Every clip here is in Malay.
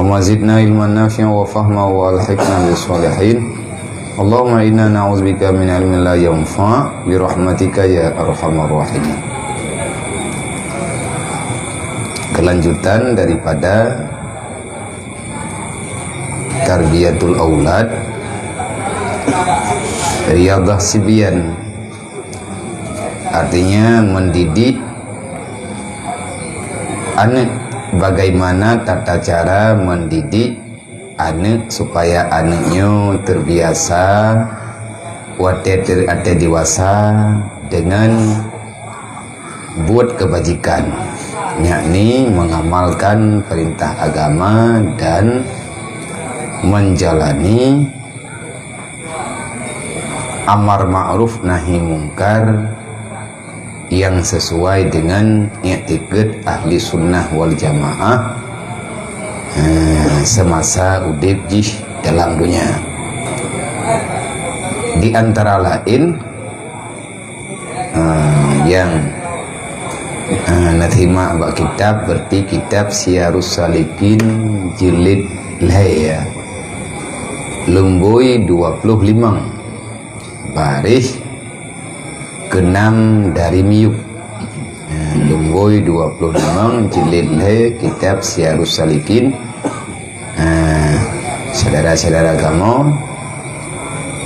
Allahumma zidna ilman nafi'an wa fahma wa alhiqna bis salihin. Allahumma inna na'udzubika min ilmin la yanfa' bi rahmatika ya arhamar rahimin. Kelanjutan daripada tarbiyatul aulad, riyadhah sibyan, artinya mendidik anak. Bagaimana tata cara mendidik anak supaya anaknya terbiasa wate dewasa dengan buat kebajikan, yakni mengamalkan perintah agama dan menjalani amar ma'ruf nahi mungkar yang sesuai dengan i'tiqad ahli sunnah wal jamaah semasa udip jih dalam dunia. Di antara lain yang nathima bak kitab berarti kitab Syiarus Salikin jilid laya lumbui 25 baris ke-6 dari miuk. Lumbui 25 jilid laya kitab Syiarus Salikin. Saudara-saudara kamu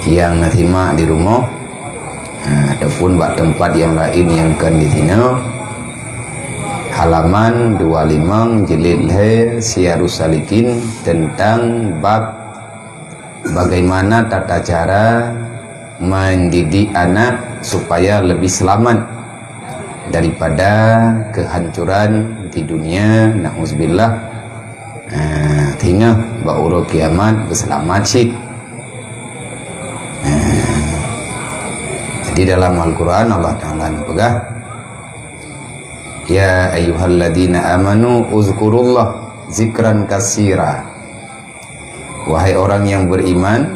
yang nathima di rumah ataupun bak tempat yang lain yang kan di sini, halaman 25 jilid laya Syiarus Salikin tentang bab bagaimana tata cara mendidik anak supaya lebih selamat daripada kehancuran di dunia, na'udzubillah, hingga ba'uro kiamat berselamat sih. Jadi dalam Al-Quran Allah Ta'ala pegah, ya ayyuhalladzina amanu uzkurullah zikran kasira, wahai orang yang beriman,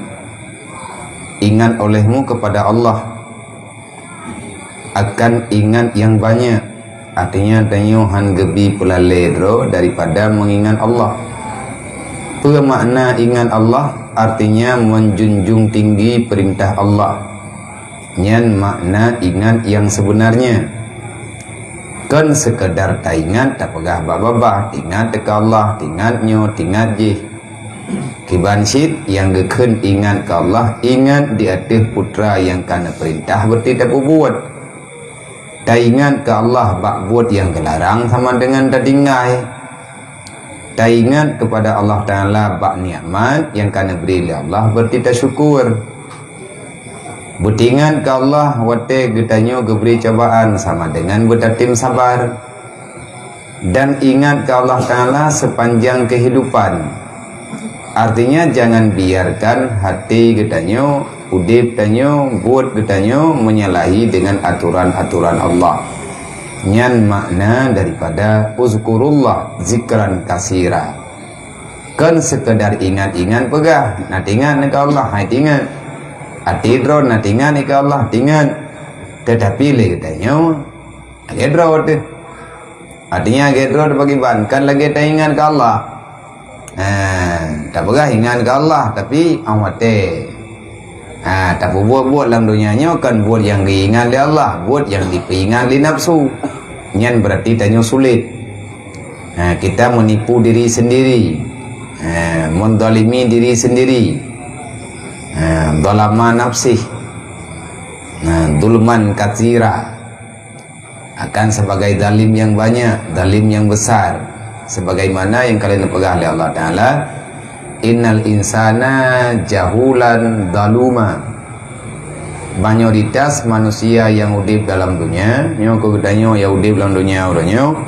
ingat olehmu kepada Allah akan ingat yang banyak. Artinya tanyuhan gebi pelalero daripada mengingat Allah. Apa makna ingat Allah? Artinya menjunjung tinggi perintah Allah. Nyan makna ingat yang sebenarnya. Kan sekedar tak ingat tak pegah babah, ingat ke Allah, ingatnya, ingat je. Kibansit yang geken ingat ke Allah, ingat di atas putra yang kana perintah berarti tak buat. Tak ingat ke Allah bak buat yang kelarang sama dengan tak tinggai. Tak ingat kepada Allah Ta'ala bak nikmat yang kana beri oleh Allah berarti tak syukur. Butingan ke Allah wate getanya geberi cobaan sama dengan betatim sabar. Dan ingat ke Allah Ta'ala sepanjang kehidupan. Artinya jangan biarkan hati getanya, udip getanya, buat getanya menyalahi dengan aturan-aturan Allah. Nyan makna daripada uzkurullah zikran kasira. Kan sekedar ingat-ingat pegah, nak ingat ke Allah, hai ingat. Atidro nak ingat ke Allah, ingat. Tetapi le getanya agedro tu. Artinya agedro bagi ban kan lagi tak ingat ke Allah. Tak pegah ingat ke Allah tapi awate tak buat dalam dunianya kan buat yang diingat oleh Allah, buat yang diperingat oleh nafsu. Nyan berarti tanya sulit. Kita menipu diri sendiri, mendolimi diri sendiri, dolama nafsih, dulman katsira, akan sebagai dalim yang banyak, dalim yang besar. Sebagaimana yang kalian pegang oleh Allah Ta'ala, innal insana jahulan daluma. Mayoritas manusia yang udip dalam dunia, nyo kegedanyo ya udip dalam dunia orangnya,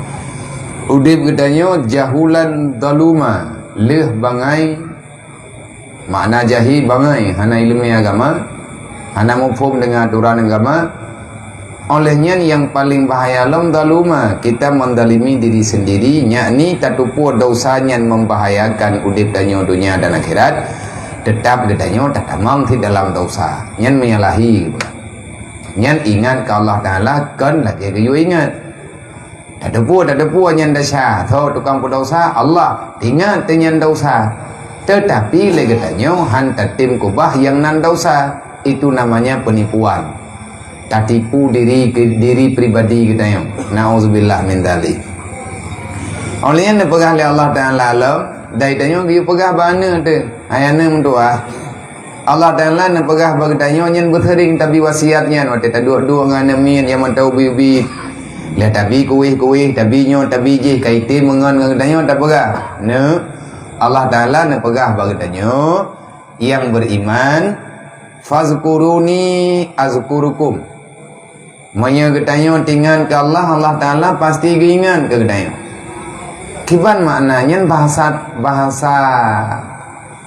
udip gedanyo jahulan daluma, leh bangai, makna jahil bangai, hana ilmu agama, hana mufhum dengan aturan agama. Olehnya yang paling bahaya lam daluma, kita mendalimi diri sendiri, yakni tatupu dosanya membahayakan udip danyo dunia dan akhirat. Tetap gedanyo tak tamang di dalam dosa, nyan menyalahi, nyan ingat ke Allah Ta'ala kan lagi kayu ingat. Tak ada pun yang dosa. Tahu tukang berdosa Allah ingat dengan dosa. Tetapi lagi katanya hantar tim kubah yang nan dosa itu namanya penipuan. Tak tipu diri pribadi katanya. Nauzubillah min dzalik. Olehnya pegah oleh Allah Taala alam, dai tanya dia pegah bana tu. Ayana mendoa. Allah Taala nak pegah bagi tanya nyen bertering tapi wasiatnya waktu tak dua ngana min yang mentau bibi. Lihat tabi kuih tabi nyo tabi je kaitin mengan dengan tanya tak pegah. Ne Allah Taala nak pegah bagi tanya yang beriman fazkuruni azkurukum. Manya ketanya tinggal ke Allah Taala pasti keingat ke ketanya. Kiban maknanya bahasa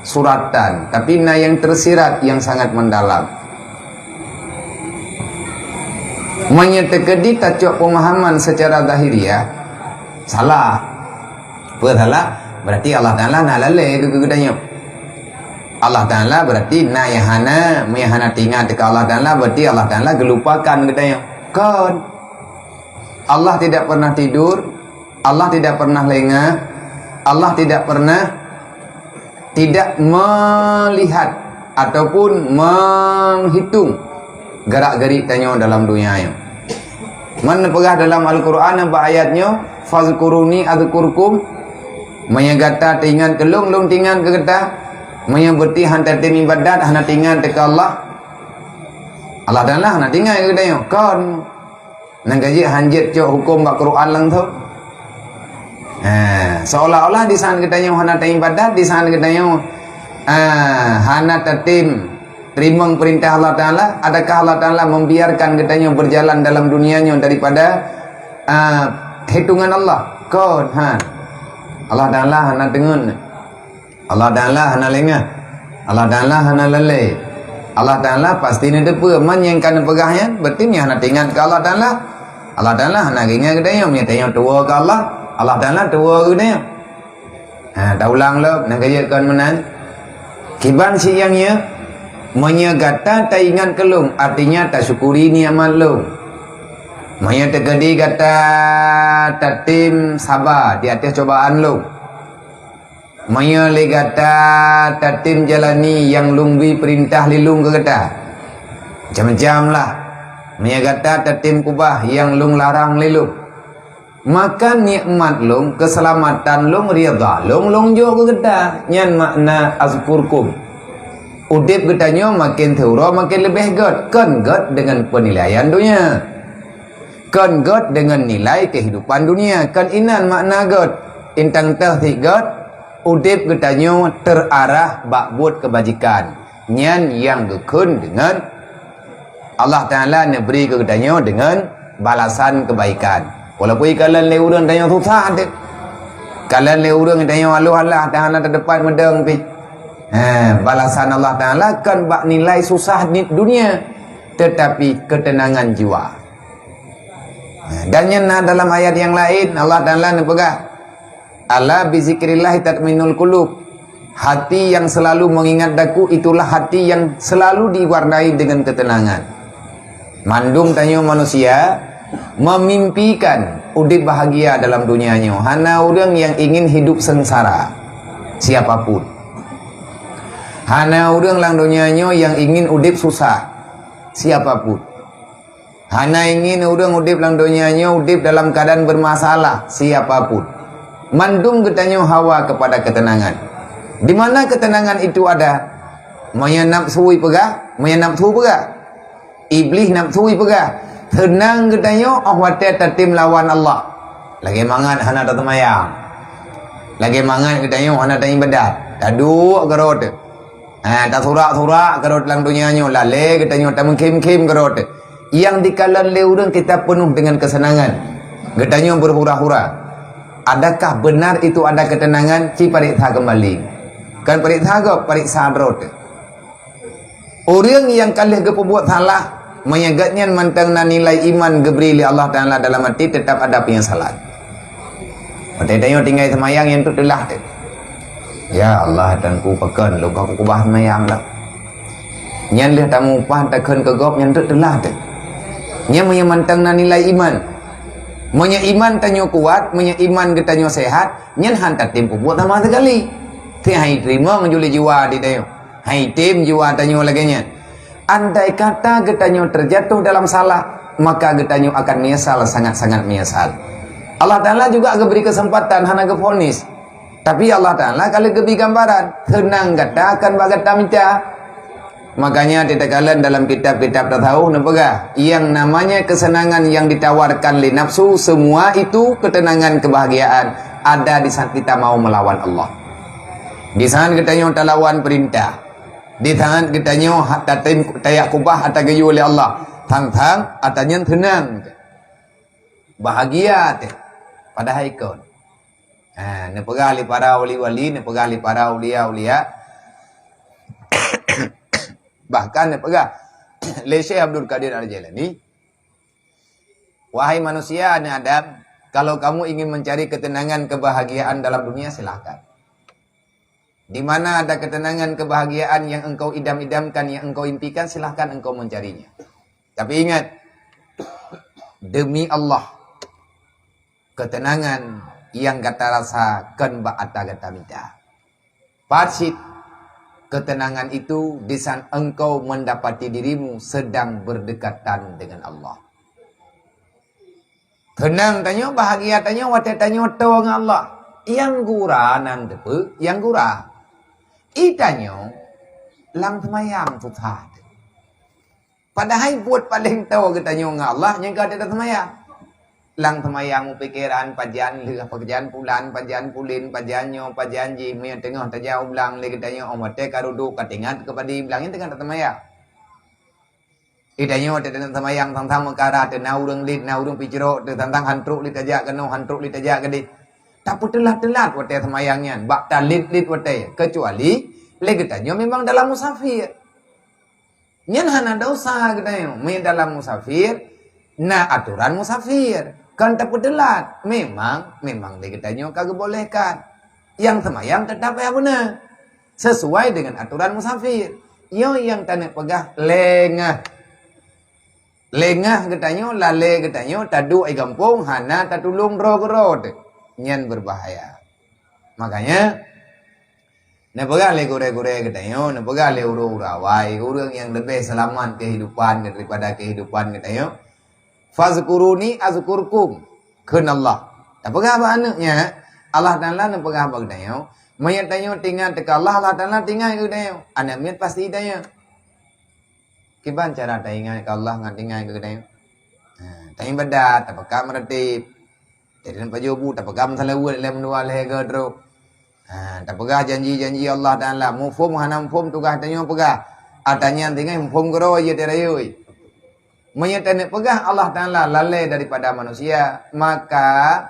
suratan, tapi yang tersirat yang sangat mendalam. Menyetekedi tajuk pemahaman secara zahiriah salah. Apa salah? Berarti Allah Taala nak lalai ke kedanya. Allah Taala berarti nak yang hana tinggal dekat Allah Taala berarti Allah Taala gelupakan kedanya. Kan Allah tidak pernah tidur, Allah tidak pernah lengah, Allah tidak pernah tidak melihat ataupun menghitung gerak-gerik tanya dalam dunia yang. Mana pegah dalam Al-Quran apa ayatnya? Fazkuruni azkurkum. Menyagata tingan kelung lung tingan ke kata. Menyeberti hantar tim ibadat hana tingan dekat Allah. Allah Taala hana tingan ke kata kan. Nang gaji hanjit cok hukum bak Quran lang tu. Seolah-olah di sana katanya hana tim ibadat, di sana katanya hana tertim terima perintah Allah Ta'ala. Adakah Allah Ta'ala membiarkan katanya berjalan dalam dunianya daripada hitungan Allah? Kod Allah Ta'ala hana dengun, Allah Ta'ala hana lengah, Allah Ta'ala hana lalai. Allah Ta'ala pasti ni depa menyengkan pegahnya berarti ni hana tinggal ke Allah Ta'ala. Allah Ta'ala hana ingat katanya menyatanya tua ke Allah. Allah Ta'ala tua katanya. Tak ulang lah nak kajikan menan kiban siangnya menyagata tak ingat kelung artinya tak syukuri ni amal lu. Maya tegadi kata tatim sabar di atas cobaan lu. Maya le kata tatim jalani yang lungbi perintah lilung ke kata. Macam-macam lah. Maya kata tatim kubah yang lung larang lilung. Maka nikmat lung, keselamatan lung, rida lung jo ke kata. Nyan makna azkurkum. Udip katanya makin terura makin lebih god. Kan god dengan penilaian dunia. Kan god dengan nilai kehidupan dunia. Kan inan makna god. Intang terhik god. Udip katanya terarah bakbut kebajikan. Nyan yang gekun dengan Allah Ta'ala neberi katanya dengan balasan kebaikan. Walaupun kalian le urang tanya susah dek. Kalian le urang tanya aluh-alah tahan terdepan medeng pi. Balasan Allah Ta'ala kan bak nilai susah di dunia tetapi ketenangan jiwa. Dan yang dalam ayat yang lain Allah Ta'ala nepegah ala bizikrillah tatminul qulub. Hati yang selalu mengingat daku itulah hati yang selalu diwarnai dengan ketenangan. Mandung tanya manusia memimpikan udip bahagia dalam dunianya. Hana orang yang ingin hidup sengsara siapapun. Hana orang lang dunianya yang ingin udip susah siapapun. Hana ingin orang udip lang dunianya udip dalam keadaan bermasalah siapapun. Mandum ketanya hawa kepada ketenangan. Di mana ketenangan itu ada? Maya nafsui pegah, maya nafsu pegah. Iblis nafsui pegah. Tenang katanya ahwate tatim lawan Allah. Lagi mangan hana tak temayang. Lagi mangan katanya hana tak ibadat. Tadu garot. Tak surak-surak garot lang dunianya. Lale katanya tak mengkim-kim garot. Yang dikalan le urang kita penuh dengan kesenangan. Katanya berhura-hura. Adakah benar itu ada ketenangan? Ci pariksa kembali. Kan pariksa ke? Pariksa garot. Orang yang kalih ke pembuat salah menyagatnya mantang nilai iman geberi li Allah Ta'ala dalam hati tetap ada penyesalan. Tanya tinggal semayang yang tu telah tu. Ya Allah dan ku pekan lu kau kubah semayang lah. Nyan leh tamu upah takkan kegop yang tu telah tu. Nyan mantang nilai iman. Menya iman tanyo kuat, menya iman getanyo sehat, nyen hantar tim buat sama sekali. Ti hai terima menjuli jiwa di tayo. Hai tim jiwa tanyo lagi nya. Andai kata getanyo terjatuh dalam salah, maka getanyo akan menyesal, sangat-sangat menyesal. Allah Ta'ala juga beri kesempatan hana gefonis. Tapi Allah Ta'ala kalau beri gambaran, tenang kata akan bagata minta. Makanya ditekalan dalam kitab-kitab tasawuf nepegah yang namanya kesenangan yang ditawarkan li nafsu, semua itu ketenangan, kebahagiaan ada di saat kita mau melawan Allah. Di saat kita nyo lawan perintah, di saat kita nyo tatim tayak kubah atau gayu oleh Allah, tang-tang atanya tenang, bahagia teh pada haikon. Nepegah li para wali-wali, nepegah li para ulia-ulia. Bahkan nepegah Syekh Abdul Qadir Al-Jailani, wahai manusia ni Adam, kalau kamu ingin mencari ketenangan, kebahagiaan dalam dunia, silahkan. Di mana ada ketenangan, kebahagiaan yang engkau idam-idamkan, yang engkau impikan, silahkan engkau mencarinya. Tapi ingat, demi Allah, ketenangan yang kata rasakan ba'ata kata minta. Patsit, ketenangan itu di saat engkau mendapati dirimu sedang berdekatan dengan Allah. Tenang tanyo, bahagia tanyo, wate tanyo to dengan Allah. Yang gura nan depe, yang gura. Itanyo lang temayang tuthat. Padahal buat paling tahu ketanyo dengan Allah, yang kau tidak temayang. Lang temayang pikiran pajan leh pajan pulan pajan pulin pajanyo pajanji me tengah tajau ulang le ketanyo omate karudu katingat kepada bilangin tengah temayang. Itanyo tidak temayang tentang mekara tenau urang lid nau urang piciro tentang hantruk li tajak keno hantruk li tajak gede. Tapi telat-telat wate temayangnya bak talit-lit wate kecuali le ketanyo memang dalam musafir. Nyen hana dosa ketanyo me dalam musafir na aturan musafir. Kan tak pedelat, memang legitanyo kagak bolehkan. Yang semayang tetap ya benar, sesuai dengan aturan musafir. Yo yang tanek pegah lengah getanyo lale getanyo tadu ai gampung hana tatulung rog-rod nyen berbahaya. Makanya ne pegah le gore-gore getanyo, ne pegah le uru-urawai, urang yang lebih selamat kehidupan daripada kehidupan getanyo. Fazkuruni azkurkum kenallah. Tak pegah apa anaknya Allah Taala nak pegah apa kedayo. Mayat tanyo tinggal teka Allah Taala tinggal ke kedayo. Anak miat pasti dayo. Kiban cara tinggal ke Allah ngan tinggal ke kedayo. Tanyo badat tak pegah meretip. Jadi pajobu tak pegah msalawu le mendua le gedro. Tak pegah janji-janji Allah Taala. Mufum hanam fum tugas tanyo pegah. Atanya tinggal mufum gero ye terayoi. Menyatakan pegah Allah Ta'ala lalai daripada manusia, maka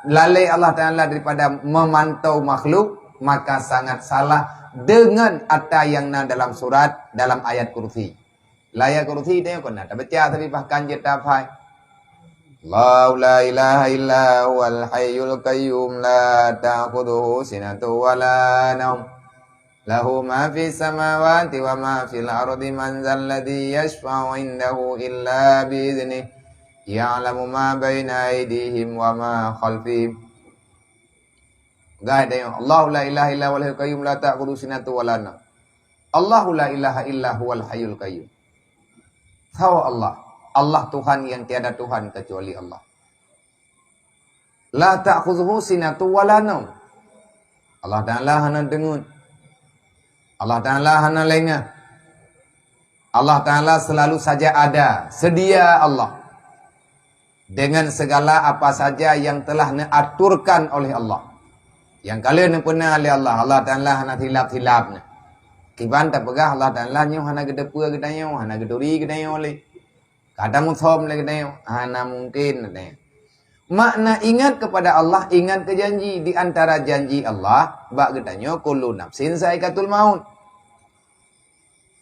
lalai Allah Ta'ala daripada memantau makhluk, maka sangat salah dengan apa yang dalam surat, dalam ayat kursi. Ayat kursi itu yang kena baca tapi bahkan kita faham. Allahu la ilaha illa huwal hayyul qayyum la ta'khudhuhu sinatun wa la nawm. Lahu ma fi samawati wa ma fil ardi man zal ladzi yashfa'u indahu illa bi idzni ya'lamu ma baina aydihim wa ma khalfihim. Gaya dayo Allahu la ilaha illa huwal hayyul qayyum la ta'khudhuhu sinatun wa la nawm. Allahu la ilaha illa huwal hayyul qayyum. Tahu Allah Tuhan yang tiada Tuhan kecuali Allah. La ta'khudhuhu sinatun wa la nawm. Allah Ta'ala hana dengun. Allah Ta'ala hana lengah. Allah Ta'ala selalu saja ada, sedia Allah. Dengan segala apa saja yang telah diaturkan oleh Allah. Yang kalian pernah oleh Allah. Allah Ta'ala hana hilap-hilap. Kiban tak pegah Allah Ta'ala nyo hana gedepua gedanyo, hana geduri gedanyo oleh. Kadang muthom le gedanyo, hana mungkin gedanyo. Makna ingat kepada Allah, ingat ke janji. Di antara janji Allah, bak gedanyo kullu nafsin saikatul maut.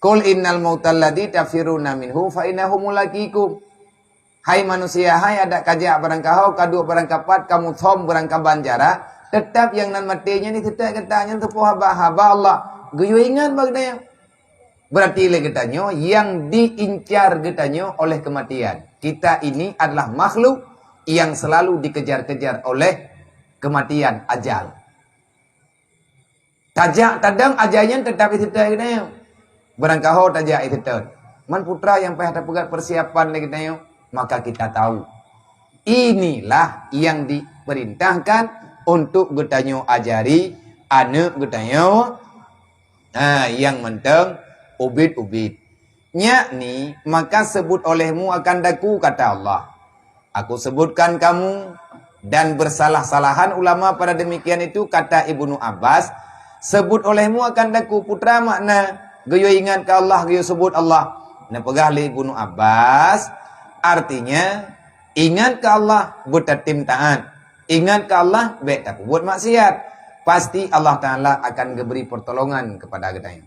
Qul innal mautal ladzi tafiruna minhu fa innahu mulaqikum. Hai manusia, hai ada kajak barang kau, kadu barang kapat, kamu thom barang kabanjara, tetap yang nan matinya ni tetap katanya tepuh haba Allah. Guyu ingat bagdanya. Berarti le getanyo yang diincar getanyo oleh kematian. Kita ini adalah makhluk yang selalu dikejar-kejar oleh kematian, ajal. Tajak tadang ajalnya tetap itu tadi. Barangkali tajak itu tadi. Man putra yang pada pegat persiapan lagi tadi, maka kita tahu inilah yang diperintahkan untuk getanyo ajari anak getanyo. Yang menteng ubid-ubid. Yakni maka sebut olehmu akan daku, kata Allah. Aku sebutkan kamu dan bersalah-salahan ulama pada demikian itu, kata Ibnu Abbas. Sebut olehmu akan daku putra makna geyo ingat ke Allah, geyo sebut Allah. Nah pegah li Ibnu Abbas artinya ingat ke Allah bertatim taat. Ingat ke Allah baik tak buat maksiat. Pasti Allah Ta'ala akan beri pertolongan kepada kita.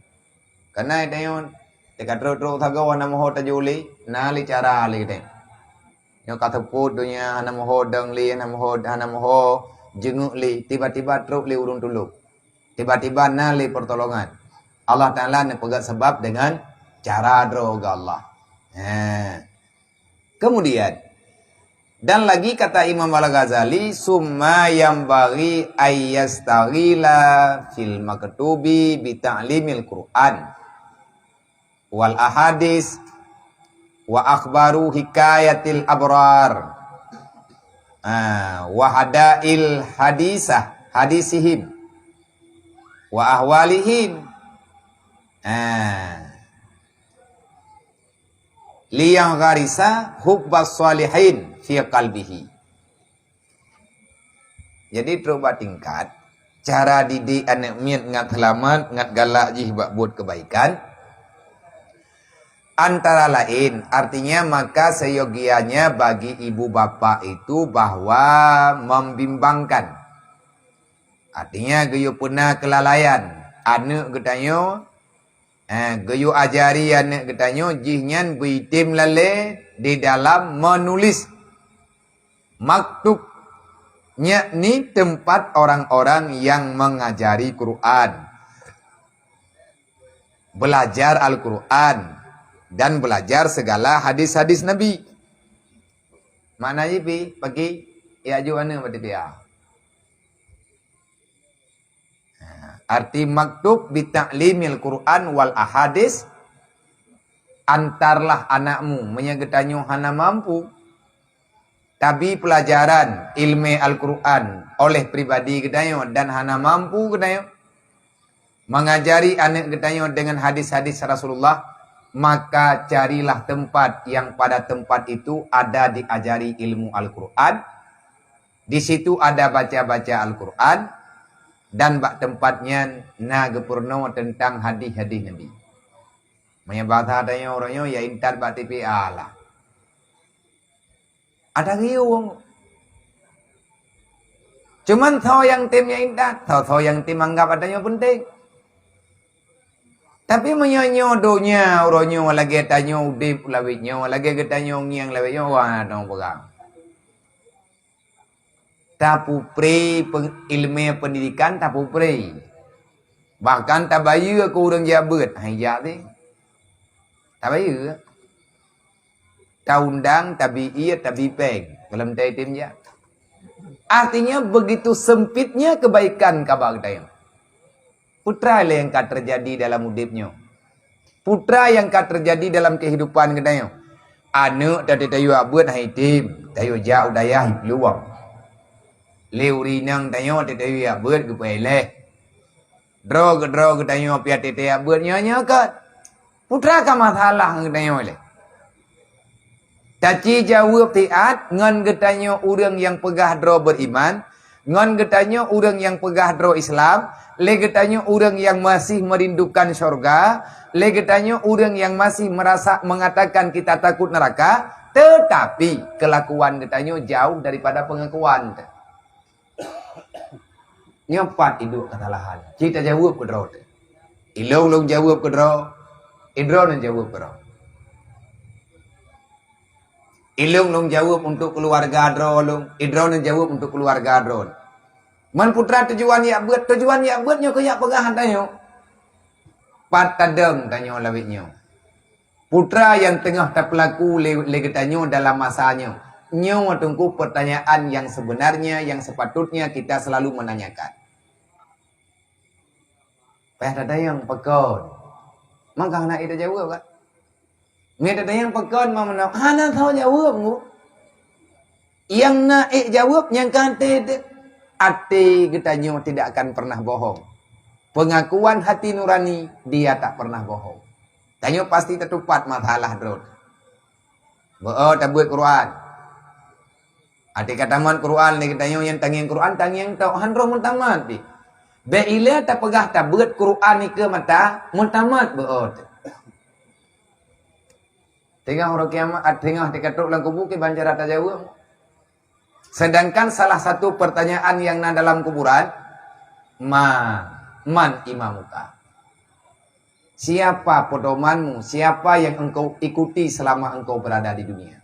Karena itu dekat terus tagaw na moho tajuli na li cara li kita. Yang kata put dunia na moho dang li na moho jenguk li tiba-tiba terus li urun dulu. Tiba-tiba na li pertolongan. Allah Ta'ala ne pegat sebab dengan cara droga Allah. Kemudian dan lagi kata Imam Al-Ghazali, summa yang bagi ayyastaghila fil maktubi bi ta'limil Qur'an wal ahadis wa akhbaru hikayatil abrar wa hadail hadisihim wa ahwalihim liyang gharisa hubbas salihin fi qalbihi. Jadi coba tingkat cara didik anak miat ngat halaman ngat galak jih buat kebaikan. Antara lain artinya maka seyogianya bagi ibu bapak itu bahwa membimbangkan. Artinya geyo puna kelalaian anak getanyo geyo ajari anak getanyo jihnyan bitim lale di dalam menulis maktub, yakni tempat orang-orang yang mengajari Quran, belajar Al-Quran dan belajar segala hadis-hadis Nabi. Mana jipi pagi ya juana berarti dia. Arti maktub bi ta'limil Quran wal ahadis, antarlah anakmu menyegetanyo hana mampu tapi pelajaran ilmu Al-Quran oleh pribadi gedayo dan hana mampu gedayo mengajari anak gedayo dengan hadis-hadis Rasulullah, maka carilah tempat yang pada tempat itu ada diajari ilmu Al-Quran. Di situ ada baca-baca Al-Quran dan bak tempatnya na gepurno tentang hadis-hadis Nabi. Menyebab adanya orangnya ya intar bak TPA lah. Ada riung. Cuman tahu yang timnya indah, tahu yang tim anggap adanya penting. Tapi menyodonya orangnya lagi tanya udip lawitnya, lagi tanya ngiang lawitnya, wah dong pegang. Tapu pre ilmu pendidikan tapu pre. Bahkan tabayu aku orang jabat, hayat deh. Tabayu. Taundang, tabi iya, tabi peng. Dalam timnya. Artinya begitu sempitnya kebaikan kabar kita. Putra yang akan terjadi dalam hidupnya. Putra yang akan terjadi dalam kehidupan kita. Anak tadi tayu abut hitim, tayu jauh daya luang. Leurinang tayu tayu abut kepeleh. Drog tayu piat tayu abut nyonya kat. Putra ka masalah tayu le. Caci jawab tiat ngan getanyo orang yang pegah dro beriman, ngan getanyo orang yang pegah dro Islam, le getanyo orang yang masih merindukan syurga, le getanyo orang yang masih merasa mengatakan kita takut neraka, tetapi kelakuan getanyo jauh daripada pengakuan. Nyepat itu kesalahan. Kita jawab ke dro. Ilong jawab ke dro. Idro nan jawab ke dro. Ilung jawab untuk keluarga drolung, idron jawab untuk keluarga dron. Man putra tujuan ya buatnya kaya pegahan tanyo. Patadeng tanyo lawitnya. Putra yang tengah tak pelaku legetanyo dalam masanya. nyawa tunggu pertanyaan yang sebenarnya, yang sepatutnya kita selalu menanyakan. Ada yang pegon. Maka anak itu jawab kan? Ada yang pegon mau menang. Anak tahu jawab mu. Yang naik jawab yang kata itu. Hati kita nyawa tidak akan pernah bohong. Pengakuan hati nurani dia tak pernah bohong. Tanya pasti tertupat masalah drone. Tak buat Quran. Hati kata man Quran ni kita yang tangi Quran tangi yang tahu handro muntamat di. Bila tak pegah tak buat Quran ni ke mata muntamat beot. Tengah orang kiamat tengah dikatuk dalam kubur ke banjar tak jawab. Sedangkan salah satu pertanyaan yang ada dalam kuburan man imamuka. Siapa pedomanmu? Siapa yang engkau ikuti selama engkau berada di dunia?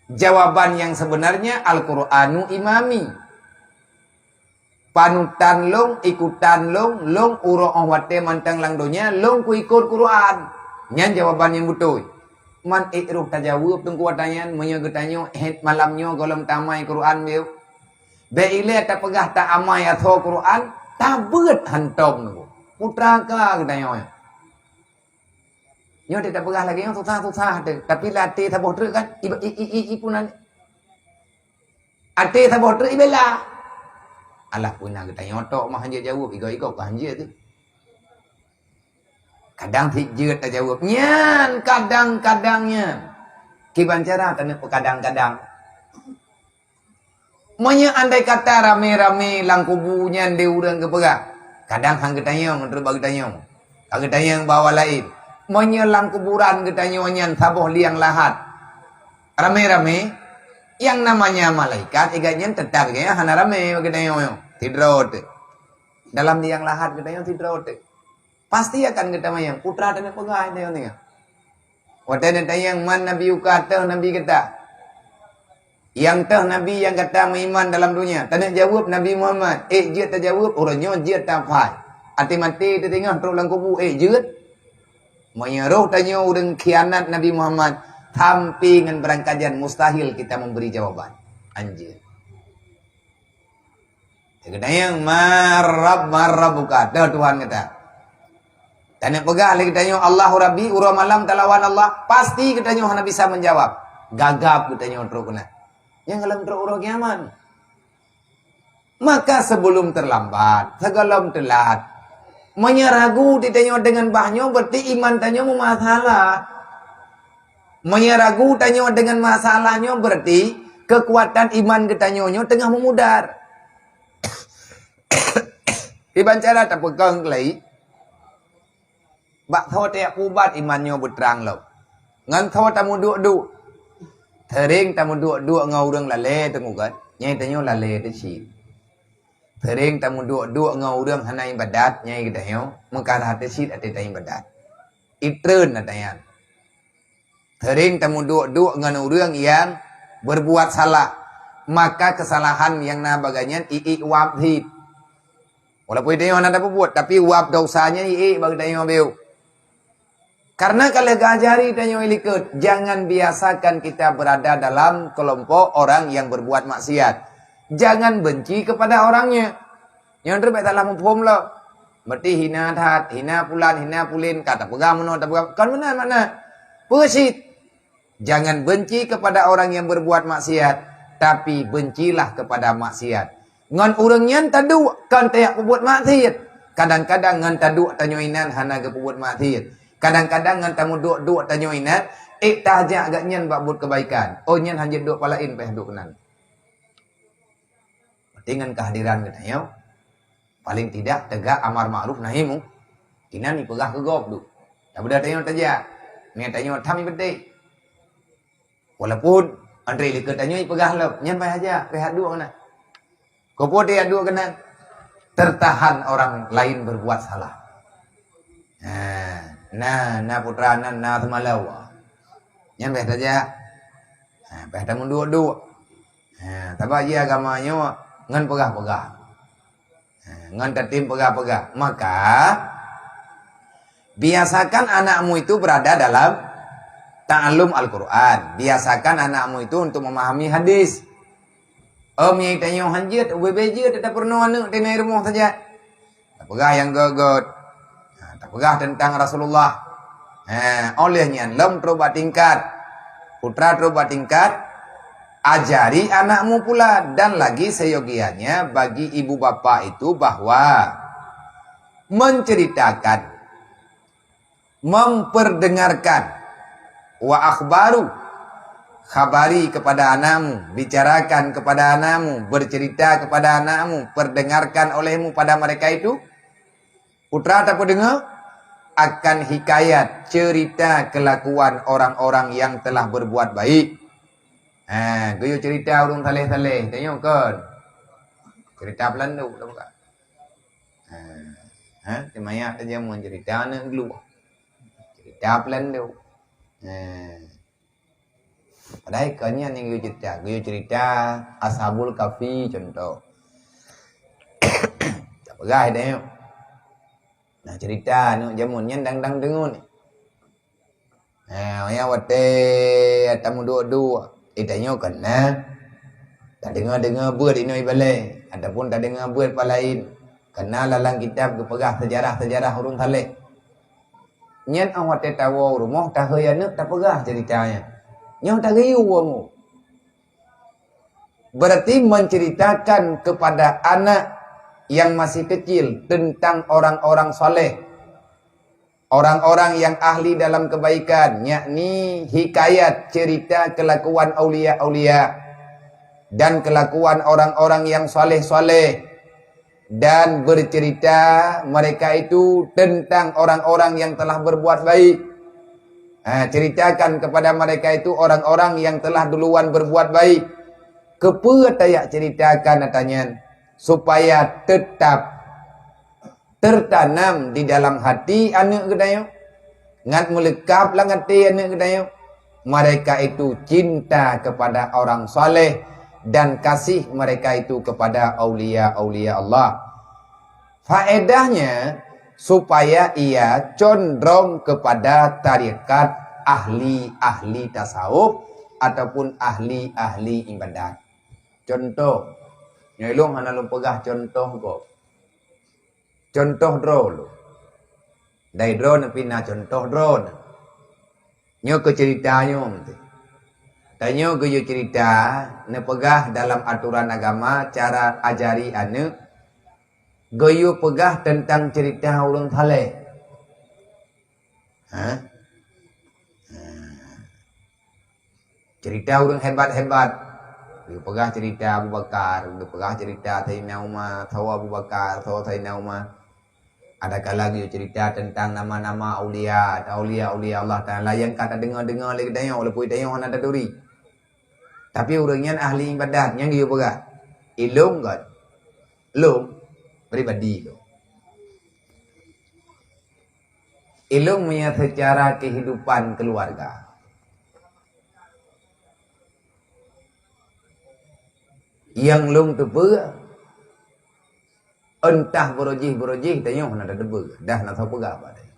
Jawaban yang sebenarnya Al-Qur'anu imami. Panutan long, ikutan long uro wate mantang lang donya, long ku ikut Quran. Nyan jawaban yang betul. Man ikruh tajawab tunggu pertanyaan, menyegetanyo het malamnya golem tamai Quran dia. Beile tak pegah tak amai atau Quran, tak beut hantom tu. Putra ka getanyo. Nyo tak pegah lagi yang susah tu. Tapi latih tak boh kan ipunan. Ate tak boh ibela. Alah punah kita nyotok mah hanya jawab iko ke hanya tu. Kadang hijau tak jawab. Nyan kadang-kadangnya. Kiban cara tanya kadang-kadang. Monya andai kata rame-rame lang kubunya de urang ke pegah. Kadang hang ketanya menurut bagi tanya. Hang ketanya bawa lain. Monya lang kuburan ketanya nyan saboh liang lahat. Rame-rame yang namanya malaikat iganya tetap kayaknya hana rame ketanya tidrot. Dalam liang lahat ketanya tidrot. Pasti akan kita mayang putra dan pegah tanya tanya. Wadana tayang man nabi kata nabi kata. Yang tah nabi yang kata meiman dalam dunia. Tanya jawab Nabi Muhammad. Dia tak jawab orangnya dia tak faham. Ati mati dia tengah terus dalam kubur dia. Menyeruh tanya orang khianat Nabi Muhammad. Tampi dengan berangkajan mustahil kita memberi jawaban. Anjir. Kata yang marab buka. Dah Tuhan kata. Tanya pegah lagi tanya Allahu Rabbi urah malam talawan Allah. Pasti katanya hana bisa menjawab. Gagap katanya terus kena. Yang dalam terus urah kiamat. Maka sebelum terlambat, sebelum telat, menyeragu ditanya dengan bahnya berarti iman tanya mu masalah. Menyeragu tanya dengan masalahnya berarti kekuatan iman ketanyonyo tengah memudar. Dibancara tak pegang lagi. Bak thau tiap ubat imannya berterang lo. Ngan thau tamu duk. Thering tamu duk ngau urang lale tengu kan. Nyai tanyo lale te chi. Thering tamu duk ngau urang hanai badat nyai ketanyo mengkara te chi ate tai badat. Itreun atayan. Thering tamu duk ngan urang yang berbuat salah. Maka kesalahan yang na baganyan wab hit. Walaupun dia ada berbuat tapi wab dosanya bagi dia beu. Karena kalau gajari tanya ilikut, jangan biasakan kita berada dalam kelompok orang yang berbuat maksiat. Jangan benci kepada orangnya. Yang terbaik dalam hukum lo. Berarti hina that, hina pulan, hina pulin, kata pegang mana, tak pegang. Kan mana? Persit. Jangan benci kepada orang yang berbuat maksiat, tapi bencilah kepada maksiat. Ngan orangnya tadu kan tak berbuat maksiat. Kadang-kadang ngan tadu tanyoinan hana ke berbuat maksiat. Kadang-kadang ngan tamu duk tanyoinan tahja agak nyan bak buat kebaikan. Oh nyan hanya duk palain peh duk kenan. Dengan kehadiran kita paling tidak tegak amar ma'ruf nahi mu. Ina ni pegah ke gop duk. Tak benda tanyo taja. Ni tanyo tham betik. Walaupun Andre lihat tanyo pegah lep, nyan payah aja, rehat dua kena. Kopo dia dua kena. Tertahan orang lain berbuat salah. Nah putra nah semalau. Nyan payah saja. Payah tamu dua. Tapi aja agamanya ngan pegah-pegah. Ngan tertim pegah-pegah. Maka biasakan anakmu itu berada dalam ta'allum Al-Quran. Biasakan anakmu itu untuk memahami hadis. Yang tanya hanjit, bebeja tak pernah anak di rumah saja. Tak pegah yang gogot. Tak pegah tentang Rasulullah. Olehnya, lem terubah tingkat. Putra terubah tingkat. Ajari anakmu pula. Dan lagi seyogianya bagi ibu bapa itu bahwa menceritakan, memperdengarkan, wa akhbaru, khabari kepada anakmu, bicarakan kepada anakmu, bercerita kepada anakmu, perdengarkan olehmu pada mereka itu. Putra tak dengar akan hikayat, cerita kelakuan orang-orang yang telah berbuat baik. Goyo cerita urung saleh-saleh, tengok kan. Cerita Belanda tak buka. Temaya saja mau cerita anak dulu. Cerita Belanda. Padahal ikannya yang gue cerita Ashabul Kahfi contoh. Tak pegah dah yuk. Nah cerita ni jamunnya dang dengun. Yang wate atamu dua. Itanya kena. Tak dengar buat ini balai. Ataupun tak dengar buat apa lain. Kena lalang kitab kepegah sejarah urung saleh. Nyen awak tahu rumah tak haya nak tak pegah ceritanya. Yang tak riu kamu. Berarti menceritakan kepada anak yang masih kecil tentang orang-orang soleh. Orang-orang yang ahli dalam kebaikan. Yakni hikayat cerita kelakuan aulia-aulia. Dan kelakuan orang-orang yang soleh-soleh. Dan bercerita mereka itu tentang orang-orang yang telah berbuat baik. Ceritakan kepada mereka itu orang-orang yang telah duluan berbuat baik. Kepa tayak ceritakan katanya supaya tetap tertanam di dalam hati anak kedayo. Ngat melekap lah hati anak kedayo. Mereka itu cinta kepada orang saleh dan kasih mereka itu kepada aulia-aulia Allah. Faedahnya supaya ia condong kepada tarikat ahli-ahli tasawuf ataupun ahli-ahli ibadat. Contoh, nyelong hana lu pegah contoh kok. Contoh drone. Dari drone pindah contoh drone. Nyo ke ceritanya nanti. Tanya ke cerita, ne pegah dalam aturan agama cara ajari anak. Goyo pegah tentang cerita ulun saleh. Cerita ulun hebat-hebat. Goyo pegah cerita Abu Bakar, goyo pegah cerita Sayyidina Umar, tahu Abu Bakar, tahu Sayyidina Umar. Ada kala goyo cerita tentang nama-nama aulia, aulia Allah Taala yang kata dengar-dengar lagi tanya oleh puai tanya orang ada duri. Tapi orangnya ahli ibadat yang dia pegah. Ilung kan? Ilung pribadi tu. Ilmunya secara kehidupan keluarga. Yang lung tu pegah. Entah berojih tanya mana ada debur. Dah nak tahu pegah apa dia.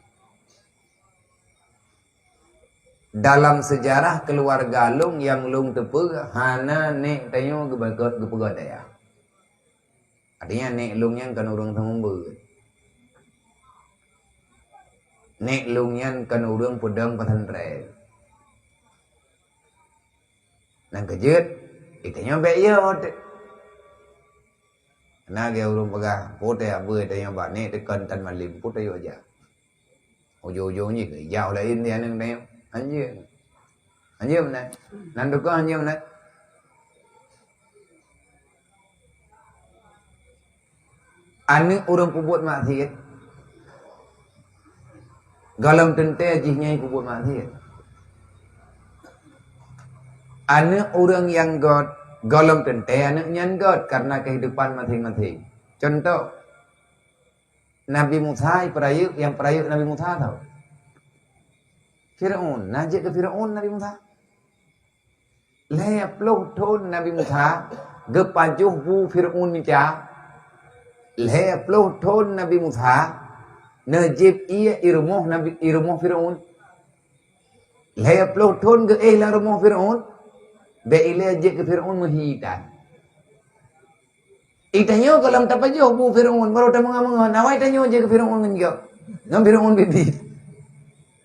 Dalam sejarah keluarga lung yang lung tepeg hana nek tayo gebekot gepegod daya. Artinya nek lung yang kan urang tangumbe. Nek lung yang kan urang pedang pesantren. Nang kejut itanya beyo. Nah dia urang pegah pote abe tayo ba nek tekan tan malim pote yo aja. Ojo-ojo ni ke jauh lain dia nang tayo. Anjir mana? Nanti kau anjir mana? Anak orang pembuat maksiat. Galam tente jihnya pembuat maksiat. Anak orang yang God, galam tente anaknya God karena kehidupan masing-masing. Contoh, Nabi Musa yang perayuk Nabi Musa tahu. Firaun, najik ke Firaun Nabi Musa. Lep loh thôn Nabi Musa, gepajuh bu Firaun minca. Lep loh thôn Nabi Musa, najib ia irmuh Firaun. Laya pelotun ke lah rumah Fir'aun. Be'ilah je ke Fir'aun menghitan. Itanya kalau tak pajak bu Fir'aun. Baru tak mengah-mengah. Nawai tanya je ke Fir'aun menjawab. Ngam Fir'aun bibit.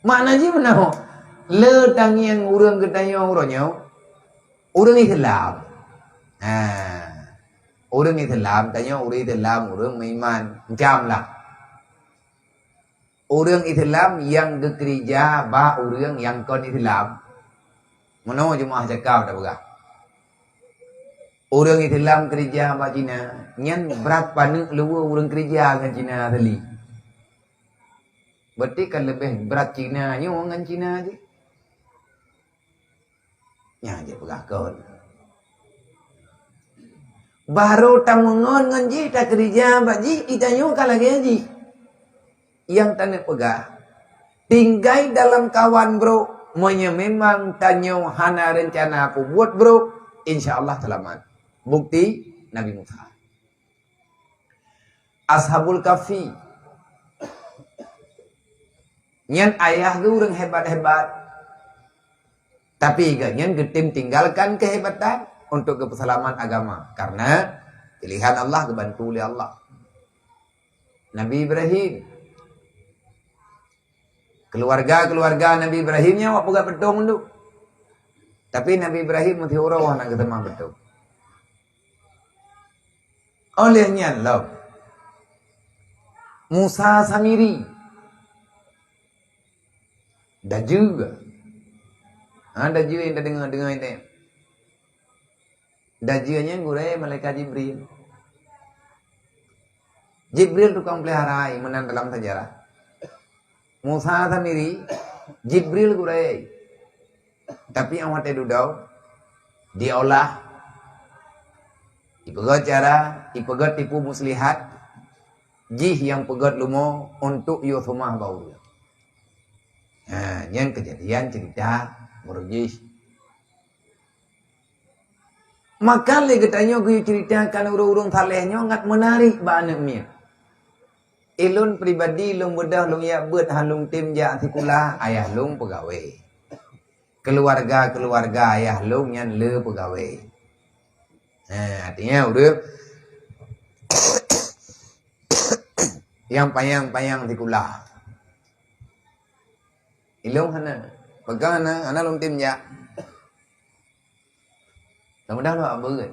Makna je mana? Le tangian urang ke tanya orangnya. Urang Islam. Orang Islam. Tanya orang Islam. Orang beriman. Macam lah. Orang Islam yang gereja bah orang yang kon Islam. Mana jemaah cakap tak berah. Orang Islam gereja bah Cina. Nyan berat panik luar orang gereja dengan Cina tadi. Berarti kan lebih berat Cina nya dengan Cina je. Nya je berah kon. Baru tamungon dengan ji tak gereja bah ji itanyo kalah ji. Yang tanya pegah tinggai dalam kawan bro monya memang tanyo hana rencana aku buat bro insyaallah selamat bukti Nabi Musa Ashabul Kahfi nyan ayah ge urang hebat-hebat tapi ganyan getim tinggalkan kehebatan untuk keselamatan agama karena pilihan Allah kebantu oleh Allah Nabi Ibrahim Keluarga Nabi Ibrahimnya awak pegang betul tu. Tapi Nabi Ibrahim mesti orang nak ketemu betul. Olehnya lah. Musa Samiri. Dah juga. Dah juga yang dah dengar ini. Dah juga gurai malaikat Jibril. Jibril tukang pelihara menang dalam sejarah. Musa Samiri, Jibril gurai. Tapi awak tedu dau, diolah, ipegat cara, ipegat tipu muslihat, jih yang pegat lumo untuk yusumah bau. Yang kejadian cerita merujis. Maka lagi tanya gue ceritakan urung-urung salehnya ngat menarik banget mir. Ilun pribadi lung bedah lung ya bet halung tim ja sekolah ayah lung pegawai. Keluarga ayah lung yang le pegawai. Artinya udah yang payang sekolah. Ilung hana pegang hana lung tim ja. Mudah lo beut.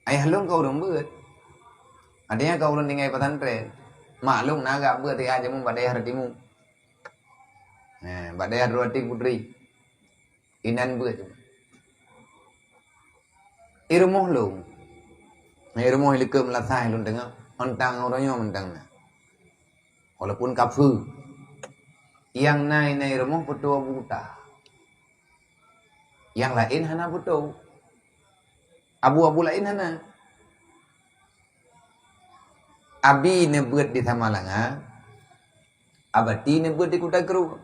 Ayah lung kau dong beut. Artinya kau lung tinggal pesantren. Maklum naga beut aja mu badai hartimu. Badai harti putri. Inan beut. Irumuh lung. Irumuh likem lasai lung tengah. Ontang orangnya mentang. Walaupun kafu. Yang nai irumuh putu buta. Yang lain hana putu. Abu-abu lain hana. Abi ne buat di Tamalanga, abati ne buat di Kuta Keru.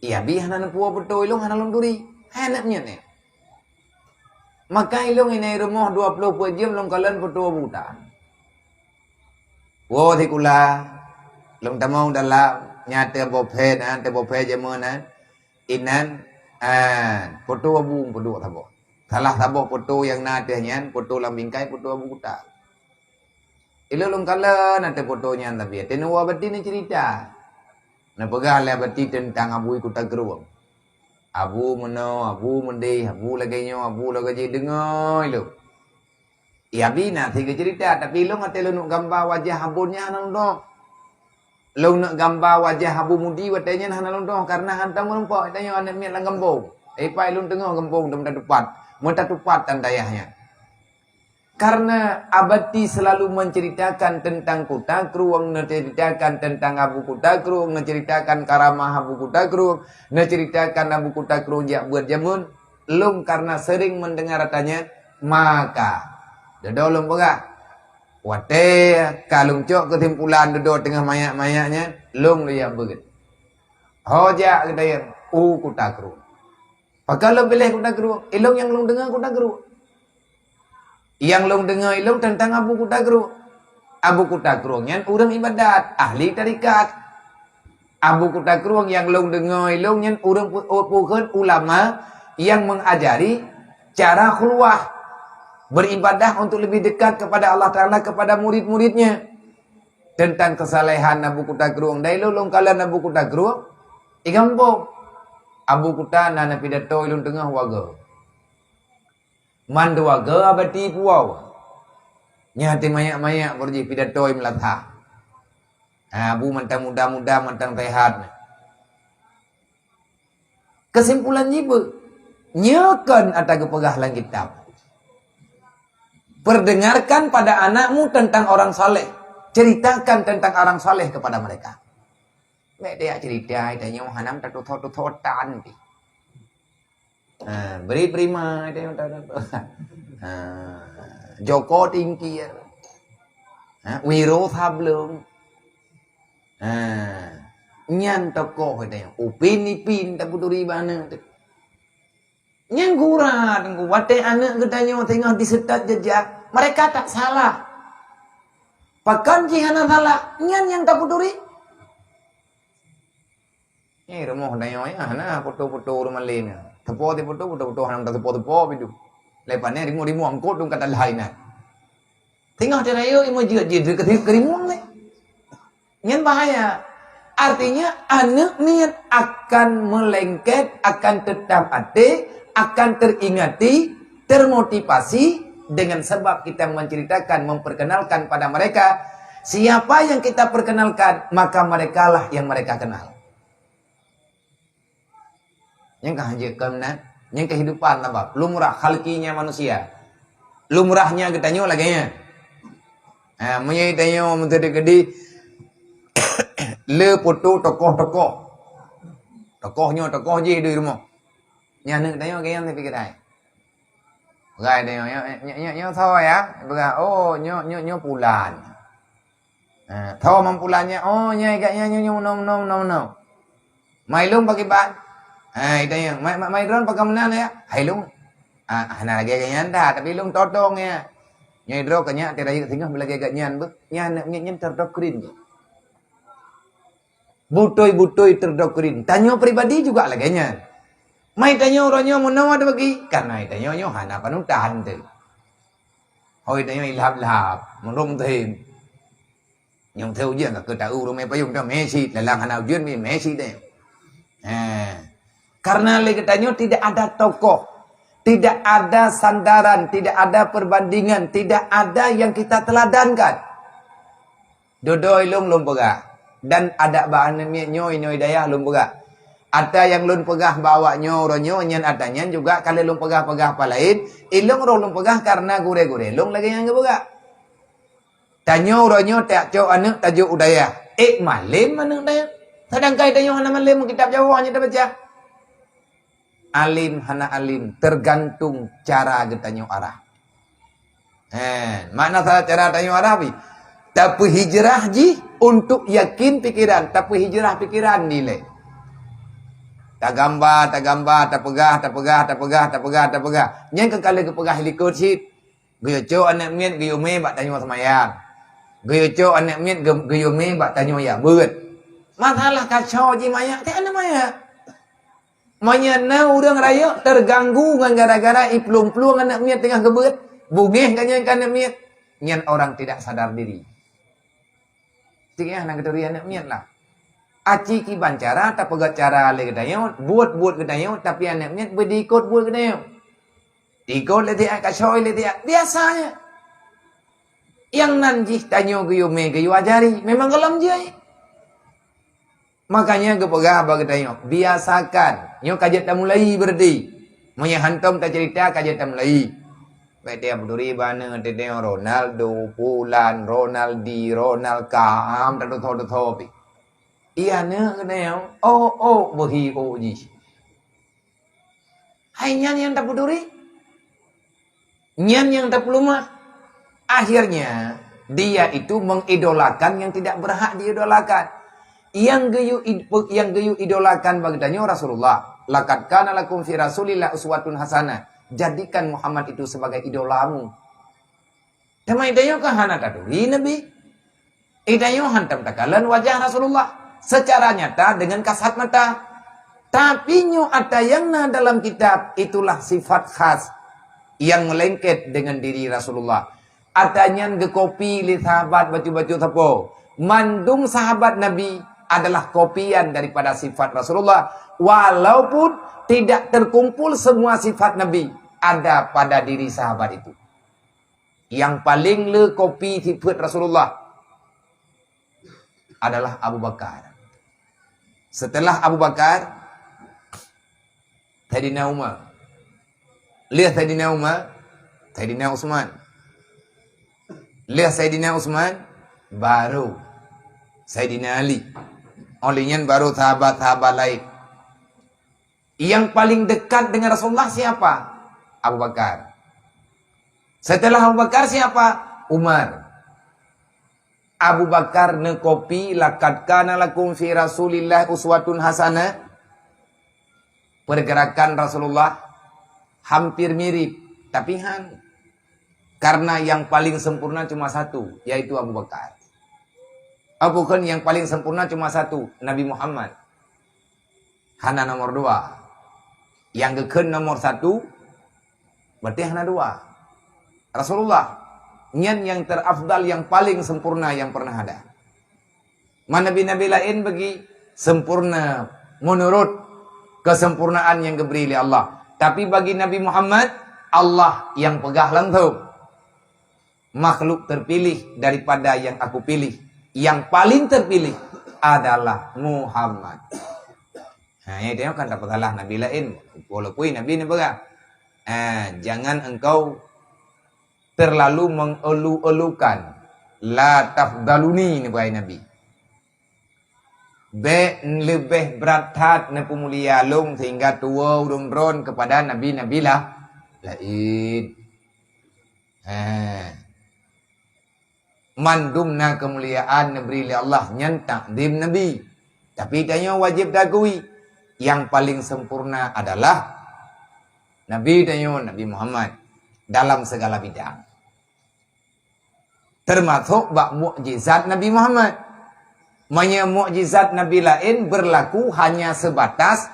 Iya bi hana puwa betul ilung hana londuri, henaknya ne. Maka ilung ini rumah 20 jam long kalian betul buta. Wo di kula, long tamau dalam nyata bophe te bophe jamana, inan betul abu betul tabo. Salah tabo betul yang nadanya, betul lambingkai betul abu buta. Ilo long kala nanti fotonya tapi tenua beti ni cerita. Na pegang lah beti tentang abu Kuta Keruang. Abu meno, abu mendih, abu lagainya, abu lagi dengar ilo. Ya bina tiga cerita tapi lo ngate lo nak gambar wajah abunnya nang do. Lo nak gambar wajah abu mudi watanya nang do karena hantam rumpok tanya anak miat lang gambong. Pai lo tengok gambong tempat tepat. Mata tepat tandayahnya. Karena abadi selalu menceritakan tentang Kuta Keruang, menceritakan tentang Abu Kuta Keruang, menceritakan karamah Abu Kuta Keruang, menceritakan Abu Kuta Keruang jak buat jamun, lum karena sering mendengar katanya, maka dodo lum pegah. Wate kalung cok kesimpulan dodo tengah mayak-mayaknya, lum dia begitu. Hoja katanya, Kuta Keruang. Kalau pilih Kuta Keruang, ilung yang lum dengar Kuta Keruang. Yang long dengar ilung tentang Abu Kuta Keruang. Abu Kuta Keruang yang orang ibadat, ahli tarikat. Abu Kutagruang yang long dengar long nyen urang bukan ulama yang mengajari cara khulwah beribadah untuk lebih dekat kepada Allah Ta'ala, kepada murid-muridnya. Tentang kesalehan Abu Kutagruang dai long kala Abu Kutagruang igampong Abu Kutana na pidato ilung tengah waga mandu waga abati puau nyati mayak-mayak berji pidato melatah. Abu mantang muda-muda mantang rehat. Kesimpulan jiba nyakan atau kepegah lang kitab. Perdengarkan pada anakmu tentang orang saleh. Ceritakan tentang orang saleh kepada mereka. Mek dia cerita dia nyawa hanam tak tot-totan. Beri prima dia Joko tinggi. Wiro thablung. Nyan tokoh dia. Upin ipin tak puturi bana. Nyan gurah tengku wate anak gedanya tengah disetat jejak. Mereka tak salah. Pakan jihana salah. Nyan yang tak puturi. Rumah daya ya hana foto-foto rumah lain. Tepo te foto hanam tak tepo bidu. Lepannya rimu angkot dong kata lain. Tengah dia ayo imo jid kerimuang le. Nyan bahaya. Artinya anak niat akan melengket, akan tetap hati, akan teringati, termotivasi dengan sebab kita menceritakan, memperkenalkan pada mereka siapa yang kita perkenalkan, maka merekalah yang mereka kenal. Yang kehajikan yang kehidupan apa? Lumrah khalqinya manusia. Lumrahnya getanyo lagi. Menyaitanya menteri le foto tokoh-tokoh. Tokoh je di rumah. Nhà đấy cái em thì cái này. Gài đây nhớ thôi á. Oh nhớ pulan. Thôi mang pulannya. Oh nyai kayaknya no. Mai lung pakai ban. Itu yang mai drone pakai mana ya? Hai lung. Nah lagi kayaknya dah tapi lung totong ya. Nyai drone kayaknya tidak tinggal lagi kayaknya bức. Nyan terdoktrin. Butoi terdoktrin. Tanya pribadi juga laganya. Mai tanya orangnya mau ada bagi. Karena tanya hana panutan tu. Hoi tanya ilhab merom thêm. Nhung theo duyên là cơ tahu rumah payung dah Messi lelang hana duyên mi Messi deh. Karena lagi tanya tidak ada tokoh, tidak ada sandaran, tidak ada perbandingan, tidak ada yang kita teladankan. Dodoi lum pegah. Dan ada bahan nyoi daya lum pegah. Ada yang lum pegah bawa ronyo nyan adanya juga kalau lum pegah palain, ilung lum pegah karena gure lum lagi yang pegah. Tanyo ronyo tak cok anak tajuk udaya. Malim anak daya. Sedangkan tanyo hana malim kitab Jawa hanya dah baca. Alim hana alim tergantung cara getanyo arah. Mana salah cara tanyo arah bi? Tapi hijrah ji untuk yakin pikiran, tapi hijrah pikiran nilai. Tak gambar, tak pegah. Yang kekali kepegah likut sit. Gaya cok anak mian gaya me bak tanyo semayang. Gaya cok anak mian gaya me bak tanyo ya beut. Masalah kacau ji mayak, tak ada mayak. Manyana orang raya terganggu dengan gara-gara iplung-plung anak mian tengah kebeut. Bugih kan anak mian. Nyan orang tidak sadar diri. Tiga anak keturunan anak mian lah. Aci ki bancara tak pegat cara le kedayo, buat kedayo tapi anak mian berikut buat kedayo. Ikut le dia kacoy le dia biasanya. Yang nanti tanyo geyo me geyo ajari memang kelam je. Makanya kepegah bagi tayo biasakan nyo kajet dah mulai berdi. Monya hantom tak cerita kajet dah mulai. Dia berduri bana dia Ronaldo, Pulan, Ronaldi, Ronald Kaam tak tahu. Iya ne kenal. Oh behi ji. Hai nyan yang tak berduri. Nyan yang tak pelumah. Akhirnya dia itu mengidolakan yang tidak berhak diidolakan. Yang geyu idolakan bagdanya Rasulullah. Laqad kana lakum fi Rasulillah uswatun hasanah. Jadikan Muhammad itu sebagai idolamu. Damai dayo ka hana kaduri Nabi. Idayo hantam takalan wajah Rasulullah. secara nyata dengan kasat mata. Tapi nyu ada yang dalam kitab, itulah sifat khas yang melengket dengan diri Rasulullah. Adanya ngekopi li sahabat baju-baju tapo. Mandung sahabat Nabi adalah kopian daripada sifat Rasulullah. Walaupun tidak terkumpul semua sifat Nabi ada pada diri sahabat itu. Yang paling le kopi sifat Rasulullah adalah Abu Bakar. Setelah Abu Bakar, Sayyidina Umar. Lihat Sayyidina Umar, Sayyidina Utsman. Lihat Sayyidina Utsman, baru Sayyidina Ali. Olehnya baru sahabat-sahabat lain. Yang paling dekat dengan Rasulullah siapa? Abu Bakar. Setelah Abu Bakar siapa? Umar. Abu Bakar nekopi laqad kana lakum fi Rasulillah uswatun hasanah. Pergerakan Rasulullah hampir mirip, tapi karena yang paling sempurna cuma satu, yaitu Abu Bakar. Bukan yang paling sempurna cuma satu, Nabi Muhammad. Hana nomor 2. Yang keken nomor 1, berarti hana 2. Rasulullah nyan yang terafdal, yang paling sempurna yang pernah ada. Mana nabi-nabi lain bagi sempurna menurut kesempurnaan yang diberi oleh Allah. Tapi bagi Nabi Muhammad, Allah yang pegah langsung. Makhluk terpilih daripada yang aku pilih. Yang paling terpilih adalah Muhammad. Nah, ini dia kan dapat salah Nabi lain. Walaupun Nabi ini pegah. Jangan engkau terlalu mengelu-elukan. La tafdaluni, ini bukan Nabi. Lebih berat hat na pemulia long sehingga tua urun-urun kepada Nabi-Nabi lah lain. Mandumna kemuliaan Nabi Allah nyan takdim Nabi. Tapi tanya wajib dakui. Yang paling sempurna adalah Nabi Nabi Muhammad dalam segala bidang. Termasuk bak mukjizat Nabi Muhammad. Mukjizat Nabi lain berlaku hanya sebatas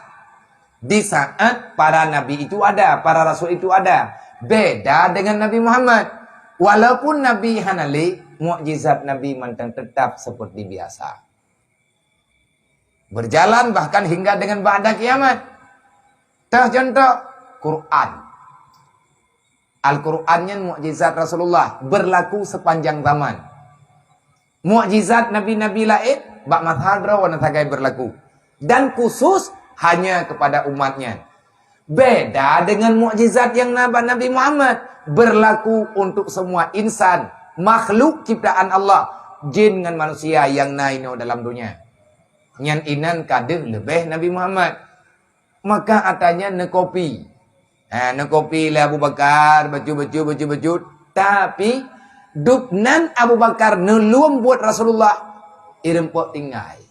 di saat para Nabi itu ada, para Rasul itu ada. Beda dengan Nabi Muhammad. Walaupun Nabi Hanali, mukjizat Nabi mantan tetap seperti biasa. Berjalan bahkan hingga dengan ba'da kiamat. Contoh Quran. Al-Qurannya mukjizat Rasulullah berlaku sepanjang zaman. Mukjizat Nabi-Nabi lain bak mazhadra wa natagai berlaku. Dan khusus hanya kepada umatnya. Beda dengan mukjizat yang Nabi Muhammad berlaku untuk semua insan, makhluk ciptaan Allah, jin dengan manusia yang naino dalam dunia. Nyan inan kader lebih Nabi Muhammad. Maka atanya nekopi. Nekopi lah Abu Bakar, baju. Tapi dupnan Abu Bakar nelum buat Rasulullah irempok tinggai.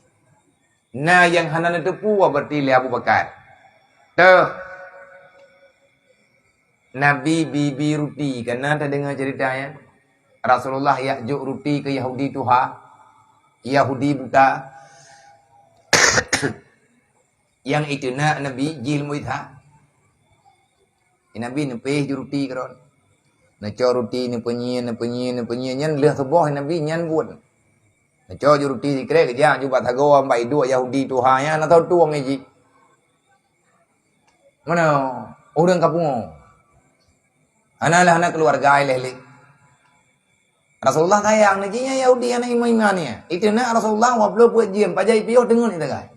Nah yang hanan tepu berarti li Abu Bakar. Tuh. Nabi bibi ruti, karena ada dengar ceritanya Rasulullah yakjuk ruti ke Yahudi tuha. Yahudi buta. Yang itu nak Nabi jil muitha. Nabi nepeh ruti keron. Nak ruti ni penyian nyan leh sebuah Nabi nyan buat. Nak ruti sikre kerja juga thago ambai dua Yahudi tuha nya na tahu tuang ji. Mana orang kampung. Anak keluarga lele. Rasulullah sayang najinya Yahudi anak iman-imannya. Itu nak Rasulullah wablo buat jiem pajai piyo dengar ni tagai.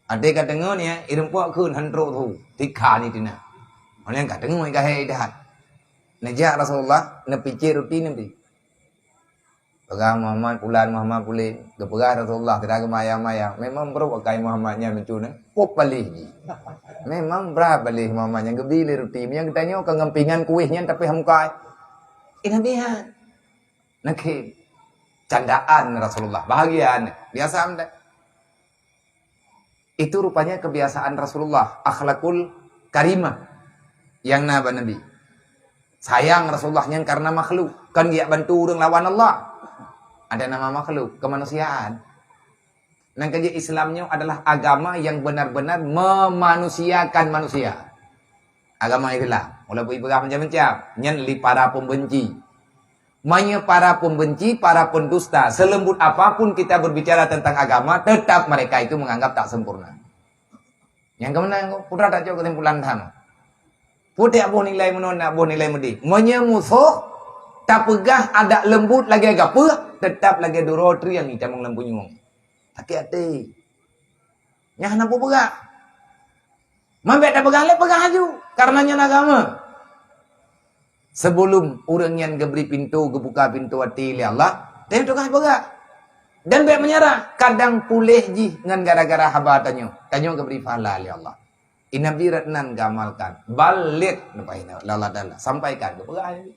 Ada kat dengar ni irempok kun handro tu tikha ni tina. Orang kat dengar ni kahai dah. Najak Rasulullah nepicir ruti nabi. Pegang Muhammad pulin. Kepegang Rasulullah tidak maya-maya. Memang bro pakai Muhammadnya mencuna. Kok palih ji. Memang berapa balih Muhammadnya gebili ruti. Yang kitanya ke ngempingan kuihnya tapi hamkai. Ini dia. Nakib. Candaan Rasulullah. Bahagiaan. Biasa anda. Itu rupanya kebiasaan Rasulullah. Akhlakul karimah. Yang Nabi. Sayang Rasulullahnya karena makhluk. Kan dia bantu orang lawan Allah. Ada nama makhluk. Kemanusiaan. Nang kerja Islamnya adalah agama yang benar-benar memanusiakan manusia. Agama Islam. Walaupun ibu macam-macam. Nyan li para pembenci. Manya para pembenci, para pendusta. Selembut apapun kita berbicara tentang agama, tetap mereka itu menganggap tak sempurna. Yang kemenang, putra tak jauh kesimpulan tamu. Putih abuh nilai menona, abuh nilai mudi. Manya musuh, tak pegah ada lembut lagi agak peh, tetap lagi durotri yang kita mengelempunyung. Hati-hati. Yang nampu pegah. Mambek tak pegah, pegah aju. Karenanya agama. Sebelum orang yang geberi pintu, gebuka pintu hati oleh Allah, dia tukar pegah. Dan baik menyerah. Kadang pulih ji dengan gara-gara haba tanyo. Tanyo geberi pahala oleh Allah. Inabi ratnan gamalkan. Balik. Sampaikan. Pegah.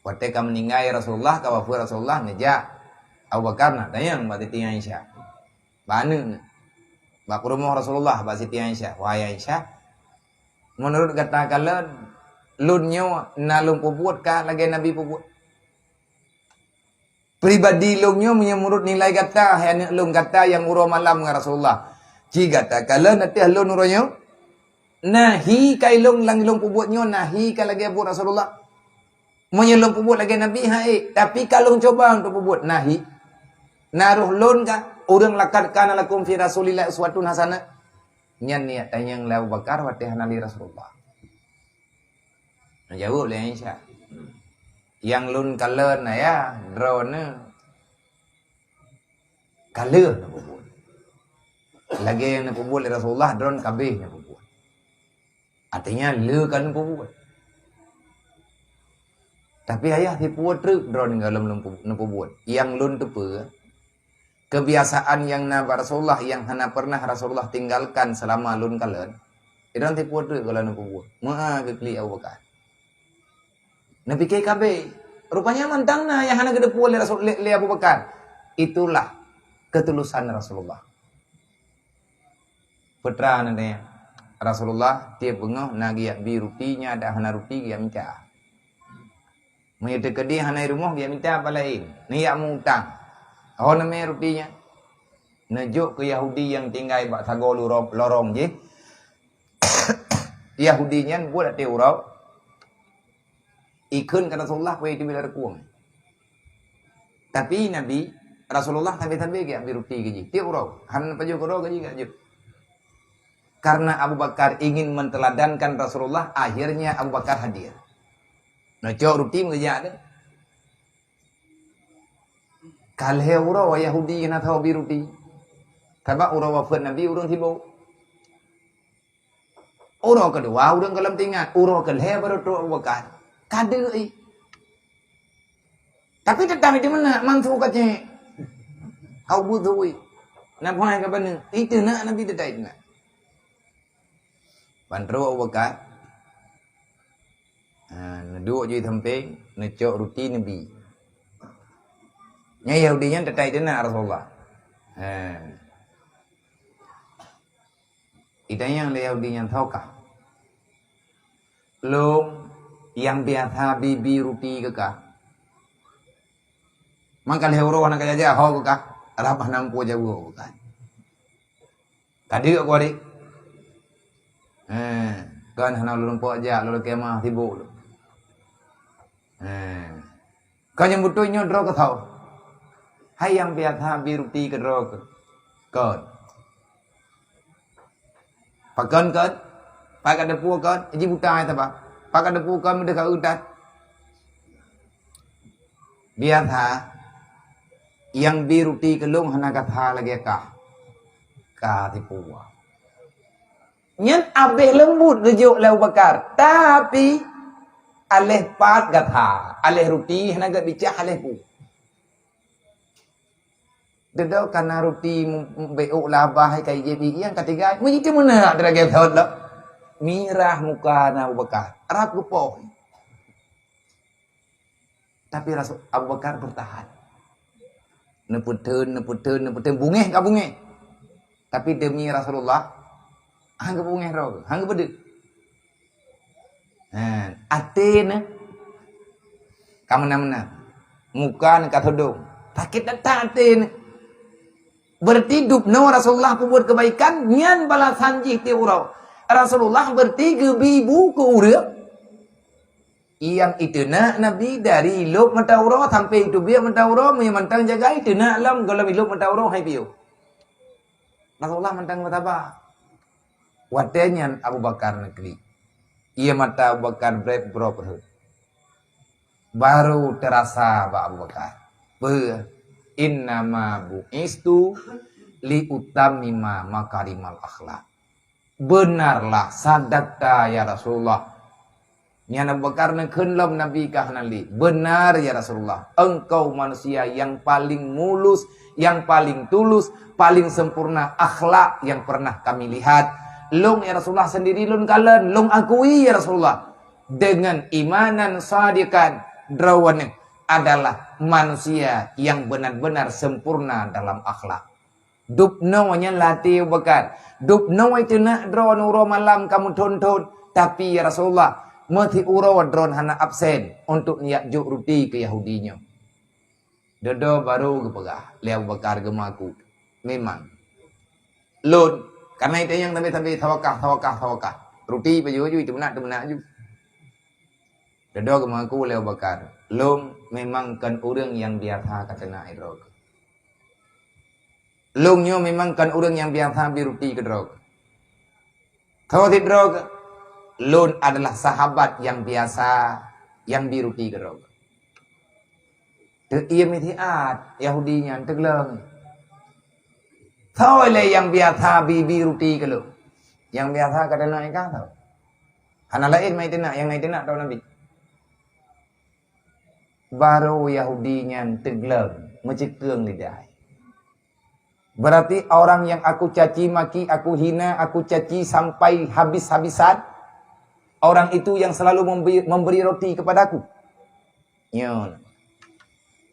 Waktu kamu meninggai Rasulullah, kawafu Rasulullah, nejak. Abu Bakar nak tanya Mbak Siti Aisyah. Mana? Mbak rumah Rasulullah Mbak Siti Aisyah. Wahai Aisyah, menurut kata kalian lunnya nalung puput kah lagi Nabi puput? Pribadi lunnya menurut nilai kata yang lung kata yang urau malam dengan Rasulullah. Jika kata kalian nanti lun uraunya nahi kai lung lang lung puputnya nahi kai lagi puput Rasulullah. Menyelum puput lagi Nabi hai. Tapi kalau coba untuk puput nahi. Naruh lon ka urang lakat kana lakum fi Rasulillah uswatun hasanah. Nyan niat tanyang Abu Bakar wa tahanali Rasulullah. Jawab le Aisyah. Yang lun kalen na ya drone kalen na puput. Lagi yang na puput Rasulullah drone kabeh na puput. Artinya le kan puput. Tapi ayah dipuat truk drone dalam puput. Yang lun tu pe kebiasaan yang Nabi Rasulullah yang hana pernah Rasulullah tinggalkan selama lun kalen. Iran tipu tu kalau nak buat. Maa kekli Abu Bakar. Nabi KKB. Rupanya mantang na yang hana gede oleh Rasul le Abu Bakar. Itulah ketulusan Rasulullah. Putra nanti Rasulullah tiap bengah nagi bi rutinya ada hana ruti dia minta. Menyedek dia hana rumah dia minta apa lain. Ni yang mutang. Oh namanya rutinya. Najuk ke Yahudi yang tinggal bak sago lorong je. Yahudinya buat ada urau. Ikun ke Rasulullah kuih di bila rekuang. Tapi Nabi Rasulullah sampai-sampai ke ambil ruti ke je. Dia urau. Han paju urau ke je ke. Karena Abu Bakar ingin menteladankan Rasulullah, akhirnya Abu Bakar hadir. Najuk ruti mengejar ada. Kalau urau Yahudi yang tahu biruti, sebab urau wafat Nabi urang sibuk. Urau kedua urang kelam tinggal, urau kelih baru tu Abu Bakar. Kade tapi tetap di mana mantu katnya. Kau butuh nampak ke mana? Itu nak Nabi tetap itu nak. Bandro Abu Bakar. Duduk je samping, necok ruti Nabi. Nya Yahudinya tetap itu nak Rasulullah. Itu yang Yahudinya tahu kah? Long yang biasa bibi ruti ke kah? Mangkal hero anak aja ho ke kah? Rabah nampu jauh kan? Tadi aku adik. Kan hana lulung po aja lulung kemah sibuk lu. Kau yang butuhnya draw ke tahu? Hai yang biasa biruti ke draw ke? Kon. Pakan kan? Pakai depu kan? Iji buta itu apa? Pakai depu kan mendekat udat. Biasa yang biruti ke lung hana kata lagi kah? Kah tipu. Nyen abeh lembut rujuk Abu Bakar. Tapi alih pat kata, alih ruti hana gak bicara alih pu. Dedau karena ruti beuk labah kai jadi yang ketiga begitu mana derage thot lo. Mirah muka Abu Bakar. Arab gupoh. Tapi Rasul Abu Bakar bertahan. Neputun bungeh ka bungeh. Tapi demi Rasulullah hang bungeh ro, hang bedek. Atena kamu namna muka ka thodong. Sakit datang atena. Berarti dupno Rasulullah buat kebaikan nyan balasan jih ti urau. Rasulullah berarti gebibu ke urang. Yang itu nak Nabi dari lop mata urau sampai itu biar mata urau mentang jaga itu nak lam kalau lop mata urau hai biu. Rasulullah mentang mata ba. Wadanya Abu Bakar negeri. Ia mata Abu Bakar bro. Baru terasa ba Abu Bakar. Innama bu'istu li utamima makarimal akhlak. Benarlah sadaqta ya Rasulullah. Nyana Abu Bakar kenlam Nabi kahnali. Benar ya Rasulullah. Engkau manusia yang paling mulus, yang paling tulus, paling sempurna akhlak yang pernah kami lihat. Long ya Rasulullah sendiri lun kalen, long akui ya Rasulullah. Dengan imanan sadikan drawane adalah manusia yang benar-benar sempurna dalam akhlak. Dupno nya latih Bakar. Dupno itu nak drone uro malam kamu tonton. Tapi ya Rasulullah, mati uro drone hana absen untuk niat juk ruti ke Yahudinya. Dodo baru kepegah. Lihat Bakar gemaku. Memang. Lun. Karena itu yang tapi tawakah. Ruti baju itu benar ju. Dodo gemaku lihat Bakar. Lum memang kan orang yang biasa katana idrog. Lumnya memang kan orang yang biasa biruti ke drog. Kalau di drog, lun adalah sahabat yang biasa yang biruti ke drog. Ia mitiat Yahudinya tegleng. Tahu le yang biasa biruti ke lu. Yang biasa katana ikan tahu. Hana lain mai tenak yang mai tenak tahu Nabi. Baru Yahudinya tegleng, mencekeng lidah. Berarti orang yang aku caci maki, aku hina, aku caci sampai habis-habisan. Orang itu yang selalu memberi roti kepadaku. Nyon.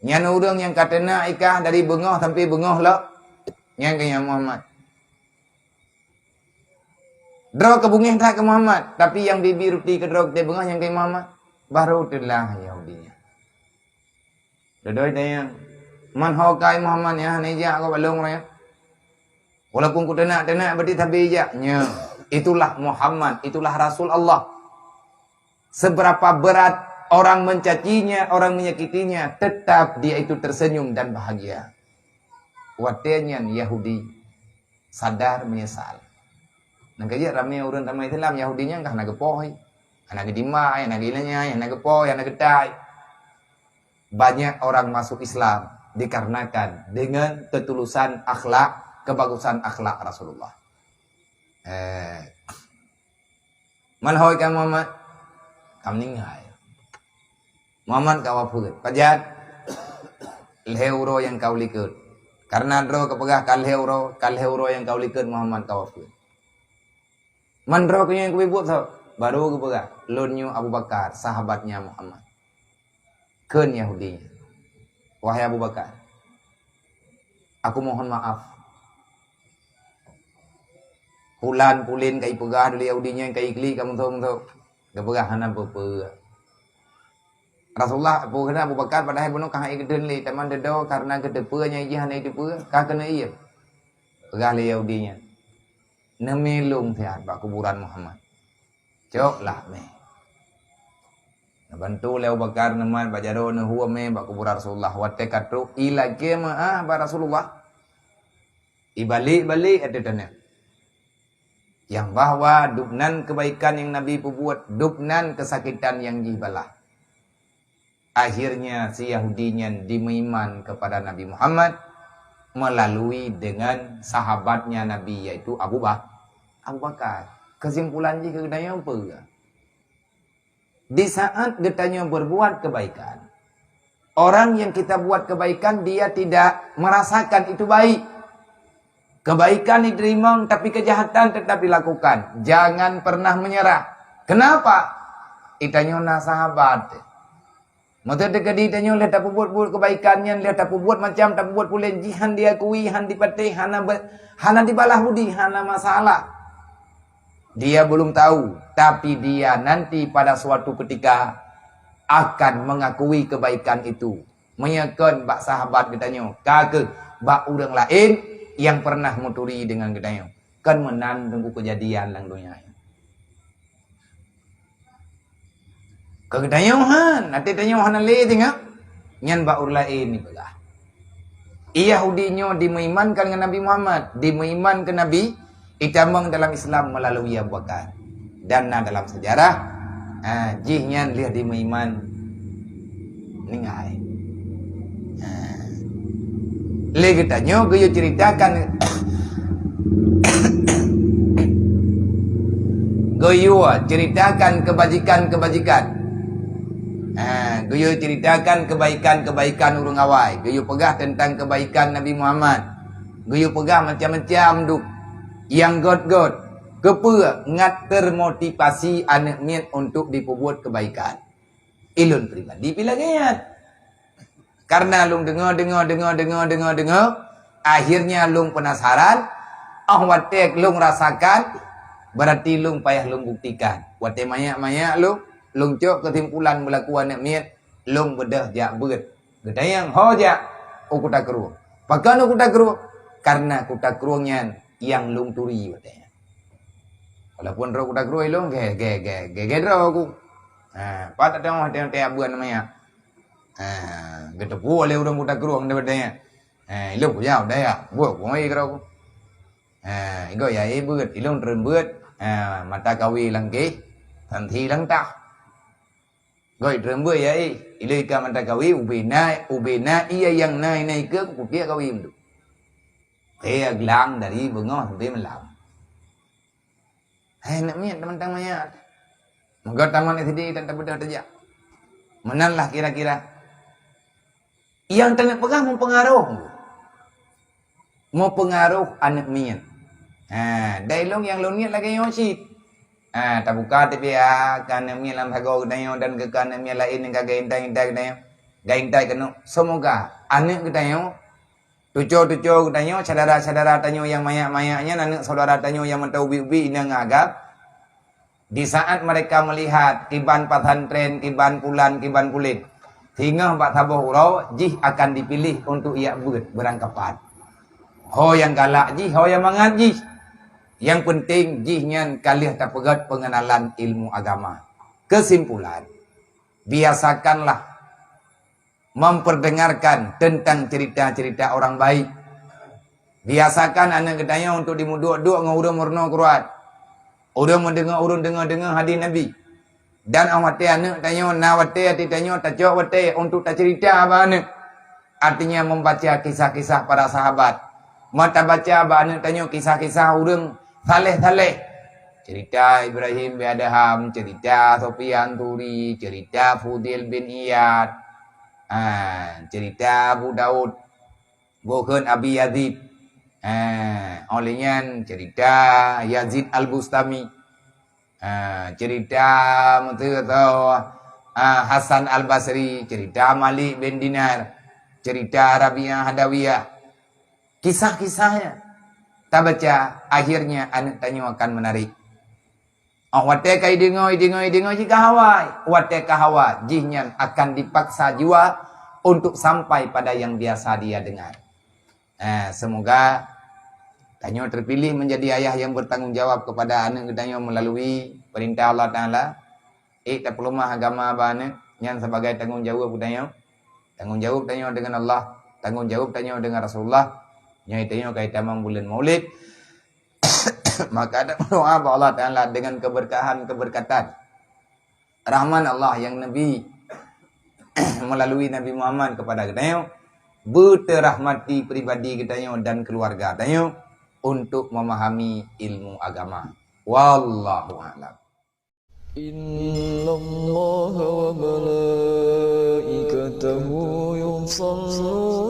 Nyan orang yang katana ikah dari bengoh sampai bengoh lah. Nyan kaya Muhammad. Drog ke bungih tak ke Muhammad. Tapi yang bibi roti ke drog dari bengoh yang kaya Muhammad. Baru itulah Yahudinya. Dodoi tanya, man hokai Muhammad ya, neja aku balong ya. Walaupun ku tenak berarti tabi aja. Itulah Muhammad, itulah Rasul Allah. Seberapa berat orang mencacinya, orang menyakitinya, tetap dia itu tersenyum dan bahagia. Watenya Yahudi sadar menyesal. Nangkaya ramai orang tamai Islam Yahudinya enggak nagepoy, anak gedimai, anak gilanya, anak gepoy, anak gedai. Banyak orang masuk Islam dikarenakan dengan ketulusan akhlak, kebagusan akhlak Rasulullah. Manhoy ka Muhammad, kam ningay. Muhammad kawaput. Pajat, leuro yang kau likut. Karena dro kepegah kalheuro yang kau likut Muhammad kawaput. Mandro kanya yang kubibut so, baru kepegah. Lunyu Abu Bakar, sahabatnya Muhammad. Ken Yahudinya. Wahai Abu Bakar, aku mohon maaf. Hulan pulin kai pegah dari Yahudinya kai kli kamu tahu. Dia pegah hanan pepe. Rasulullah kena Abu Bakar padahal bunuh kah ikden li teman dedo karena kedepenya iji hana itu pe kah kena iya. Pegah li Yahudinya. Nemelung sehat bak kuburan Muhammad. Cok lah meh. Bantu Abu Bakar neman bajaro ne huwa me bak kuburan Rasulullah watte katru ila kema ba Rasulullah. Ibalik ada tanya. Yang bahwa dubnan kebaikan yang Nabi perbuat, dubnan kesakitan yang dibalah. Akhirnya si Yahudinya dimaiman kepada Nabi Muhammad melalui dengan sahabatnya Nabi yaitu Abu Bakar. Kesimpulan jika kedanya apa? Di saat ditanya berbuat kebaikan, orang yang kita buat kebaikan dia tidak merasakan itu baik. Kebaikan diterima tapi kejahatan tetap dilakukan. Jangan pernah menyerah. Kenapa? Itanya sahabat. Mata dekat ditanya lihat tak buat kebaikannya, lihat tak buat macam tak buat pula jihan dia kui, han dipatih, hana dibalah budi, hana masalah. Dia belum tahu, tapi dia nanti pada suatu ketika akan mengakui kebaikan itu. Menyakan bak sahabat ditanya, kake bak orang lain yang pernah muturi dengan gedayong kan menan tunggu kejadian lang dunia. Kegedayongan, nanti tanyohan ali tinggal nyan ba urlain ni baga. Yahudinyo dimeimankan dengan Nabi Muhammad, dimeiman ke Nabi, itamang dalam Islam melalui Abu Bakar. Dan dalam sejarah, jihnya lihat dimeiman ningai. Lagi tanyo, gue ceritakan, gue ceritakan kebajikan. Gue ceritakan kebaikan urung awai. Gue pegah tentang kebaikan Nabi Muhammad. Gue pegah macam-macam duk yang god kepa ngat termotivasi anak miat untuk diperbuat kebaikan. Ilun pribadi pilagayat. Karena lung dengar, akhirnya lung penasaran, watek lung rasakan, berarti lung payah lung buktikan. Watek maya lung cok kesimpulan berlaku anak miat, lung bedah jak berat. Gedayang ho jak, kuda keruh. Pakan kuda keruh, karena kuda keruhnya yang lung turi watanya. Walaupun roh kuda keruh lung ge roh aku. Pat ada orang yang abuan namanya. Kita boleh orang kuda keruh daripadanya. Ilung punya daya, buat koi kerau. Igo ya berat, ilung terberat. Mata kawi langke, tanti lang tak. Goi terberat ya ilai ka mata kawi ubena iya yang nai ke kupia kawi mdu. Aglang dari bengah sampai malam. Nak miat teman-teman mayat. Moga taman itu dan tak bedah saja. Menanlah kira-kira. Yang tengah pegang mempengaruh anak miat. Dailong yang loniat lagi yosit. Tak buka tapi kan miat lam hago dayo dan ke kan miat lain yang kagak intai dayo. Gaintai kena. Semoga anak dayo tuco dayo saudara tanyo yang mayak-mayaknya anak saudara tanyo yang mentau ubi inang agak. Di saat mereka melihat kiban pesantren, kiban pulan, kiban kulit, hingga Pak Taboh Urau, jih akan dipilih untuk ia berangkapan. Ho yang galak jih, ho yang mangat jih. Yang penting jihnya kalian tak pegat pengenalan ilmu agama. Kesimpulan, biasakanlah memperdengarkan tentang cerita-cerita orang baik. Biasakan anak gedanya untuk dimuduk-duk ngurung murno kuat. Urang dengar hadis Nabi. Dan awate anak tanya nawate ati tanya tajok wate untuk tak cerita apa anak. Artinya membaca kisah-kisah para sahabat. Mata baca apa anak tanya kisah-kisah urang saleh. Cerita Ibrahim bin Adham, cerita Sufyan Turi, cerita Fudil bin Iyad. Cerita Abu Daud. Bukan Abi Yazid. Olehnya cerita Yazid Al-Bustami, cerita Hasan Al-Basri, cerita Malik bin Dinar, cerita Rabi'ah Hadawiyah. Kisah-kisahnya tak baca, akhirnya anak tanya akan menarik. Wate kai dengar jika hawai, wate ka hawa, jihnya akan dipaksa jiwa untuk sampai pada yang biasa dia dengar. Semoga Tanyo terpilih menjadi ayah yang bertanggung jawab kepada anak Tanyo melalui perintah Allah Ta'ala. Tak perlu mah agama bana yang sebagai tanggung jawab Tanyo. Tanggung jawab Tanyo dengan Allah, tanggung jawab Tanyo dengan Rasulullah. Yang Tanyo kaitan bulan Maulid. Maka ada doa Allah Ta'ala dengan keberkatan rahman Allah yang Nabi melalui Nabi Muhammad kepada Tanyo. Berterahmati pribadi kita dan keluarga kita untuk memahami ilmu agama. Wallahu a'lam. Inna Allah wa malaikatahu yusalluna